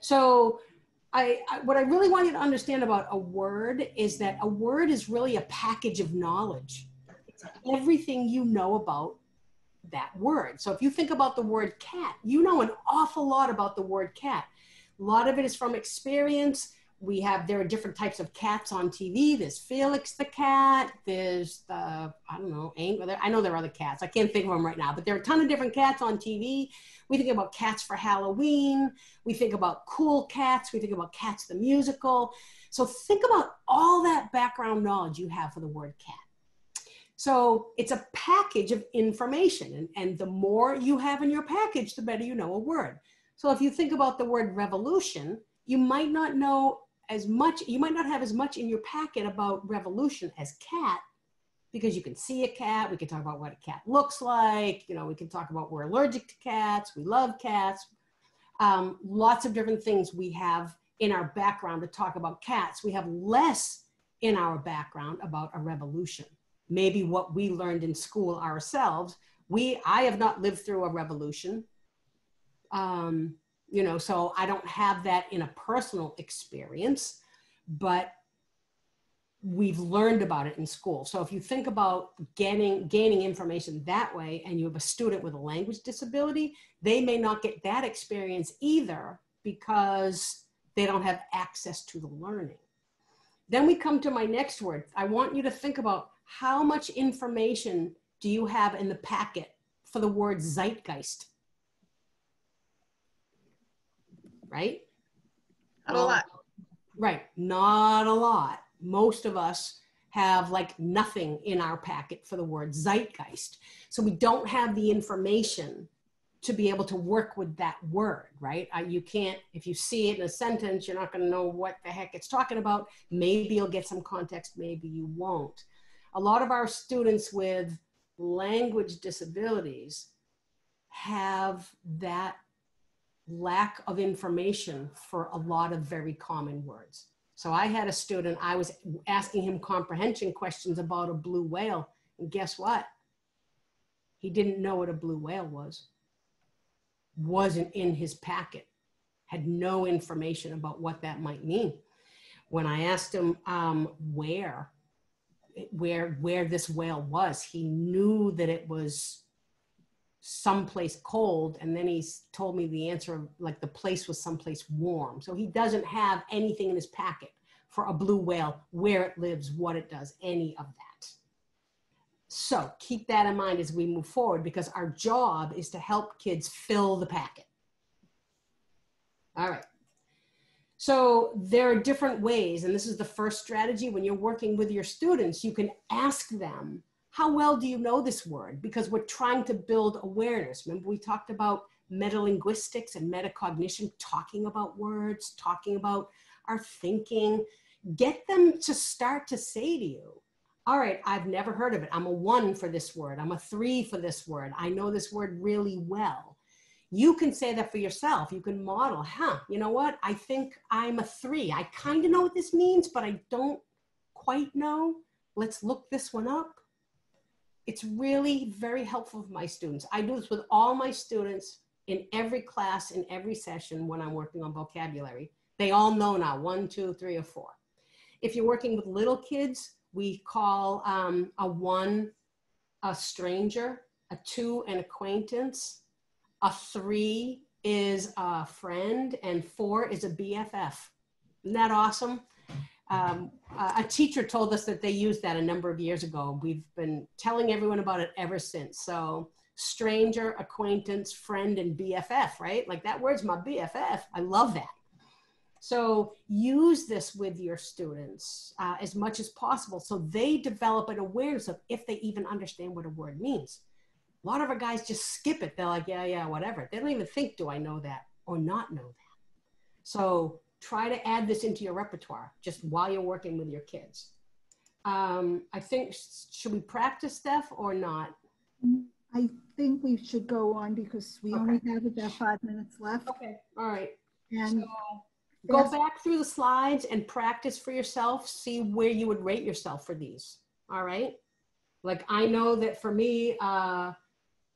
So what I really want you to understand about a word is that a word is really a package of knowledge. It's everything you know about that word. So if you think about the word cat, you know an awful lot about the word cat. A lot of it is from experience. There are different types of cats on TV. There's Felix the cat. There's the, I don't know, I know there are other cats. I can't think of them right now, but there are a ton of different cats on TV. We think about Cats for Halloween. We think about Cool Cats. We think about Cats the musical. So think about all that background knowledge you have for the word cat. So it's a package of information, and the more you have in your package, the better you know a word. So if you think about the word revolution, you might not know as much, you might not have as much in your packet about revolution as cat, because you can see a cat, we can talk about what a cat looks like, you know, we can talk about we're allergic to cats, we love cats, lots of different things we have in our background to talk about cats. We have less in our background about a revolution. Maybe what we learned in school ourselves. I have not lived through a revolution, you know, so I don't have that in a personal experience, but we've learned about it in school. So if you think about gaining information that way, and you have a student with a language disability, they may not get that experience either because they don't have access to the learning. Then we come to my next word. I want you to think about how much information do you have in the packet for the word zeitgeist? Right? Not a lot. Right, not a lot. Most of us have like nothing in our packet for the word zeitgeist. So we don't have the information to be able to work with that word, right? You can't, if you see it in a sentence, you're not going to know what the heck it's talking about. Maybe you'll get some context, maybe you won't. A lot of our students with language disabilities have that lack of information for a lot of very common words. So I had a student, I was asking him comprehension questions about a blue whale, and guess what? He didn't know what a blue whale was. Wasn't in his packet, had no information about what that might mean. When I asked him where this whale was, he knew that it was someplace cold, and then he told me the answer of like the place was someplace warm. So he doesn't have anything in his packet for a blue whale, where it lives, what it does, any of that. So keep that in mind as we move forward, because our job is to help kids fill the packet. All right. So there are different ways, and this is the first strategy. When you're working with your students, you can ask them, how well do you know this word? Because we're trying to build awareness. Remember, we talked about metalinguistics and metacognition, talking about words, talking about our thinking. Get them to start to say to you, All right, I've never heard of it. I'm a 1 for this word. I'm a 3 for this word. I know this word really well. You can say that for yourself. You can model, you know what? I think I'm a 3. I kind of know what this means, but I don't quite know. Let's look this one up. It's really very helpful for my students. I do this with all my students in every class, in every session when I'm working on vocabulary. They all know now, 1, 2, 3, or 4. If you're working with little kids, we call a 1 a stranger, a 2 an acquaintance, a 3 is a friend, and 4 is a BFF. Isn't that awesome? A teacher told us that they used that a number of years ago. We've been telling everyone about it ever since. So stranger, acquaintance, friend, and BFF, right? Like that word's my BFF. I love that. So use this with your students as much as possible so they develop an awareness of if they even understand what a word means. A lot of our guys just skip it. They're like, yeah, whatever. They don't even think, do I know that or not know that? So try to add this into your repertoire just while you're working with your kids. I think, should we practice, Steph, or not? I think we should go on because we only have about 5 minutes left. Okay, all right. And so go back through the slides and practice for yourself. See where you would rate yourself for these, all right? Like I know that for me,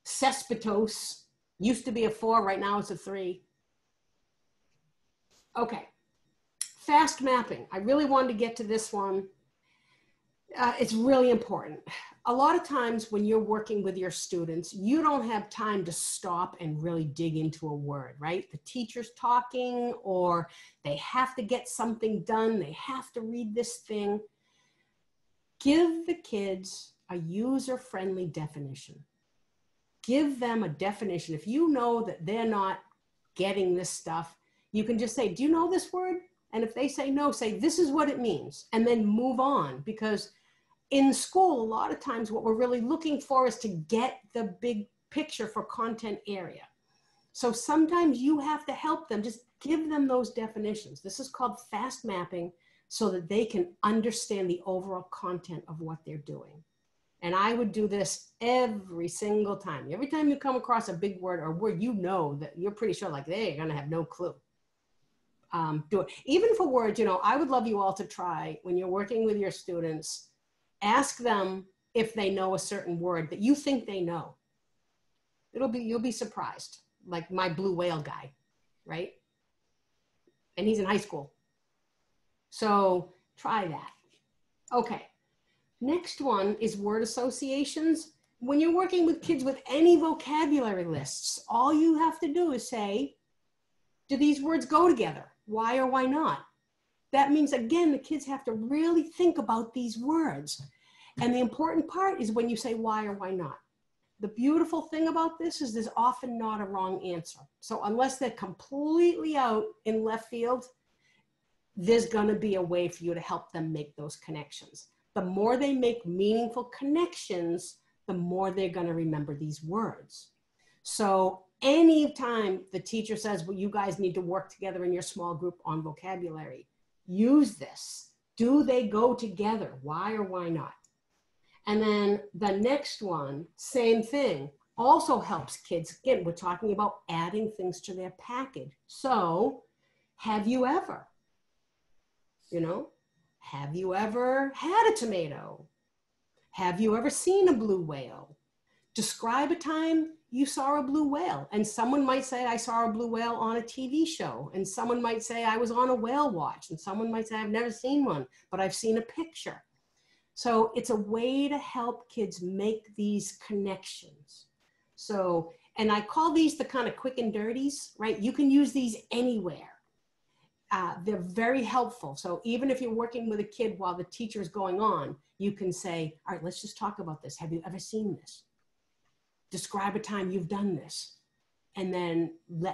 cesspitose used to be a 4, right now it's a 3. Okay. Fast mapping. I really wanted to get to this one. It's really important. A lot of times when you're working with your students, you don't have time to stop and really dig into a word, right? The teacher's talking or they have to get something done. They have to read this thing. Give the kids a user-friendly definition. Give them a definition. If you know that they're not getting this stuff, you can just say, do you know this word? And if they say no, say, this is what it means, and then move on. Because in school, a lot of times what we're really looking for is to get the big picture for content area. So sometimes you have to help them, just give them those definitions. This is called fast mapping so that they can understand the overall content of what they're doing. And I would do this every single time. Every time you come across a big word or word you know that you're pretty sure like they're gonna have no clue. Do it. Even for words, you know, I would love you all to try when you're working with your students, ask them if they know a certain word that you think they know. You'll be surprised. Like my blue whale guy, right? And he's in high school. So try that. Okay. Next one is word associations. When you're working with kids with any vocabulary lists, all you have to do is say, do these words go together? Why or why not? That means, again, the kids have to really think about these words. And the important part is when you say why or why not. The beautiful thing about this is there's often not a wrong answer. So unless they're completely out in left field, there's going to be a way for you to help them make those connections. The more they make meaningful connections, the more they're going to remember these words. So anytime the teacher says, well, you guys need to work together in your small group on vocabulary, use this. Do they go together? Why or why not? And then the next one, same thing, also helps kids. Again, we're talking about adding things to their package. So have you ever, have you ever had a tomato? Have you ever seen a blue whale? Describe a time you saw a blue whale. And someone might say, I saw a blue whale on a TV show. And someone might say, I was on a whale watch. And someone might say, I've never seen one, but I've seen a picture. So it's a way to help kids make these connections. So, and I call these the kind of quick and dirties, right? You can use these anywhere. They're very helpful. So even if you're working with a kid while the teacher is going on, you can say, all right, let's just talk about this. Have you ever seen this? Describe a time you've done this. And then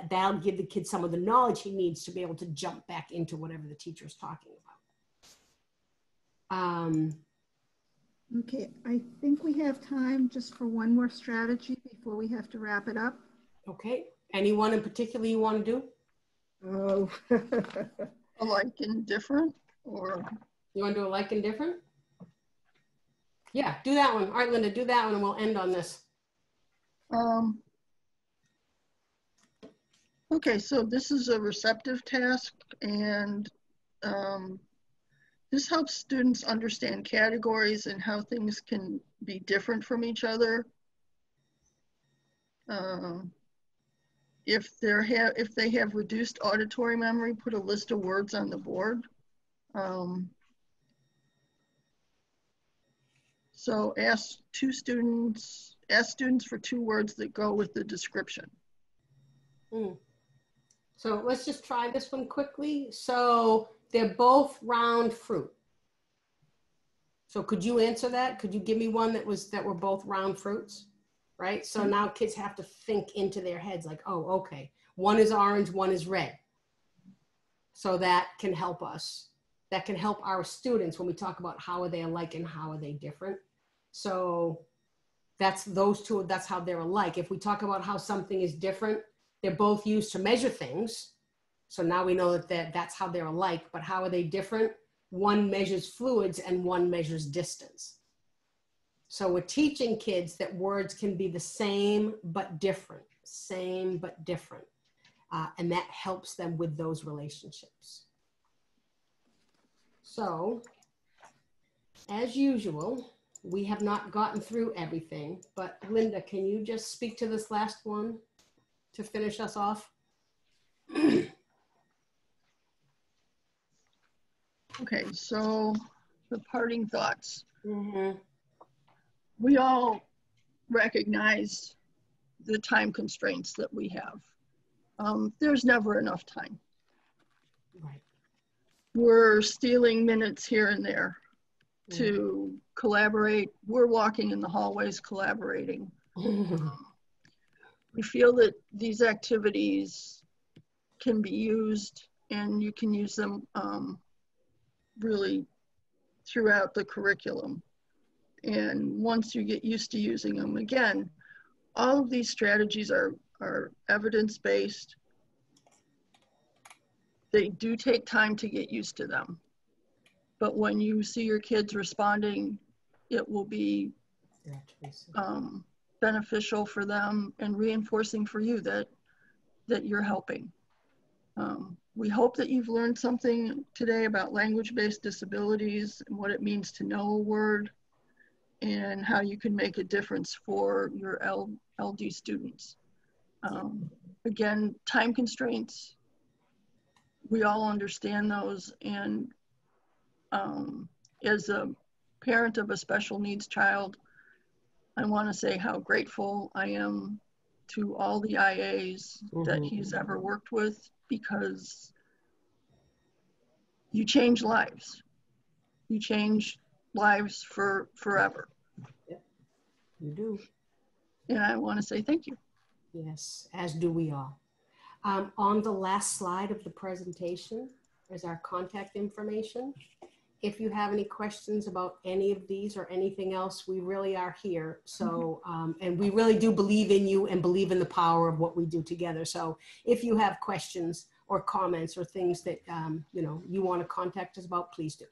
that'll give the kid some of the knowledge he needs to be able to jump back into whatever the teacher is talking about. Okay, I think we have time just for one more strategy before we have to wrap it up. Okay, anyone in particular you want to do? Oh. Alike and different, or? You want to do alike and different? Yeah, do that one. All right, Linda, do that one and we'll end on this. Okay, so this is a receptive task, and this helps students understand categories and how things can be different from each other. If they have reduced auditory memory, put a list of words on the board. So ask students for 2 words that go with the description. So let's just try this one quickly. So they're both round fruit. So could you answer that? Could you give me one that were both round fruits? Right? So now kids have to think into their heads like, oh, okay, one is orange, one is red. So that can help us. That can help our students when we talk about how are they alike and how are they different. So that's those two, that's how they're alike. If we talk about how something is different, they're both used to measure things. So now we know that that's how they're alike, but how are they different? One measures fluids and one measures distance. So we're teaching kids that words can be the same but different, and that helps them with those relationships. So, as usual, we have not gotten through everything, but Linda, can you just speak to this last one to finish us off? Okay, so the parting thoughts. Mm-hmm. We all recognize the time constraints that we have. There's never enough time. Right. We're stealing minutes here and there to collaborate. We're walking in the hallways collaborating. We feel that these activities can be used, and you can use them really throughout the curriculum. And once you get used to using them, again, all of these strategies are evidence-based. They do take time to get used to them. But when you see your kids responding, it will be beneficial for them and reinforcing for you that you're helping. We hope that you've learned something today about language-based disabilities and what it means to know a word and how you can make a difference for your LD students. Again, time constraints, we all understand those, and as a parent of a special needs child, I want to say how grateful I am to all the IAs that he's ever worked with, because you change lives. You change lives for forever. Yeah, you do. And I want to say thank you. Yes, as do we all. On the last slide of the presentation is our contact information. If you have any questions about any of these or anything else, we really are here. So, and we really do believe in you and believe in the power of what we do together. So if you have questions or comments or things that, you know, you want to contact us about, please do.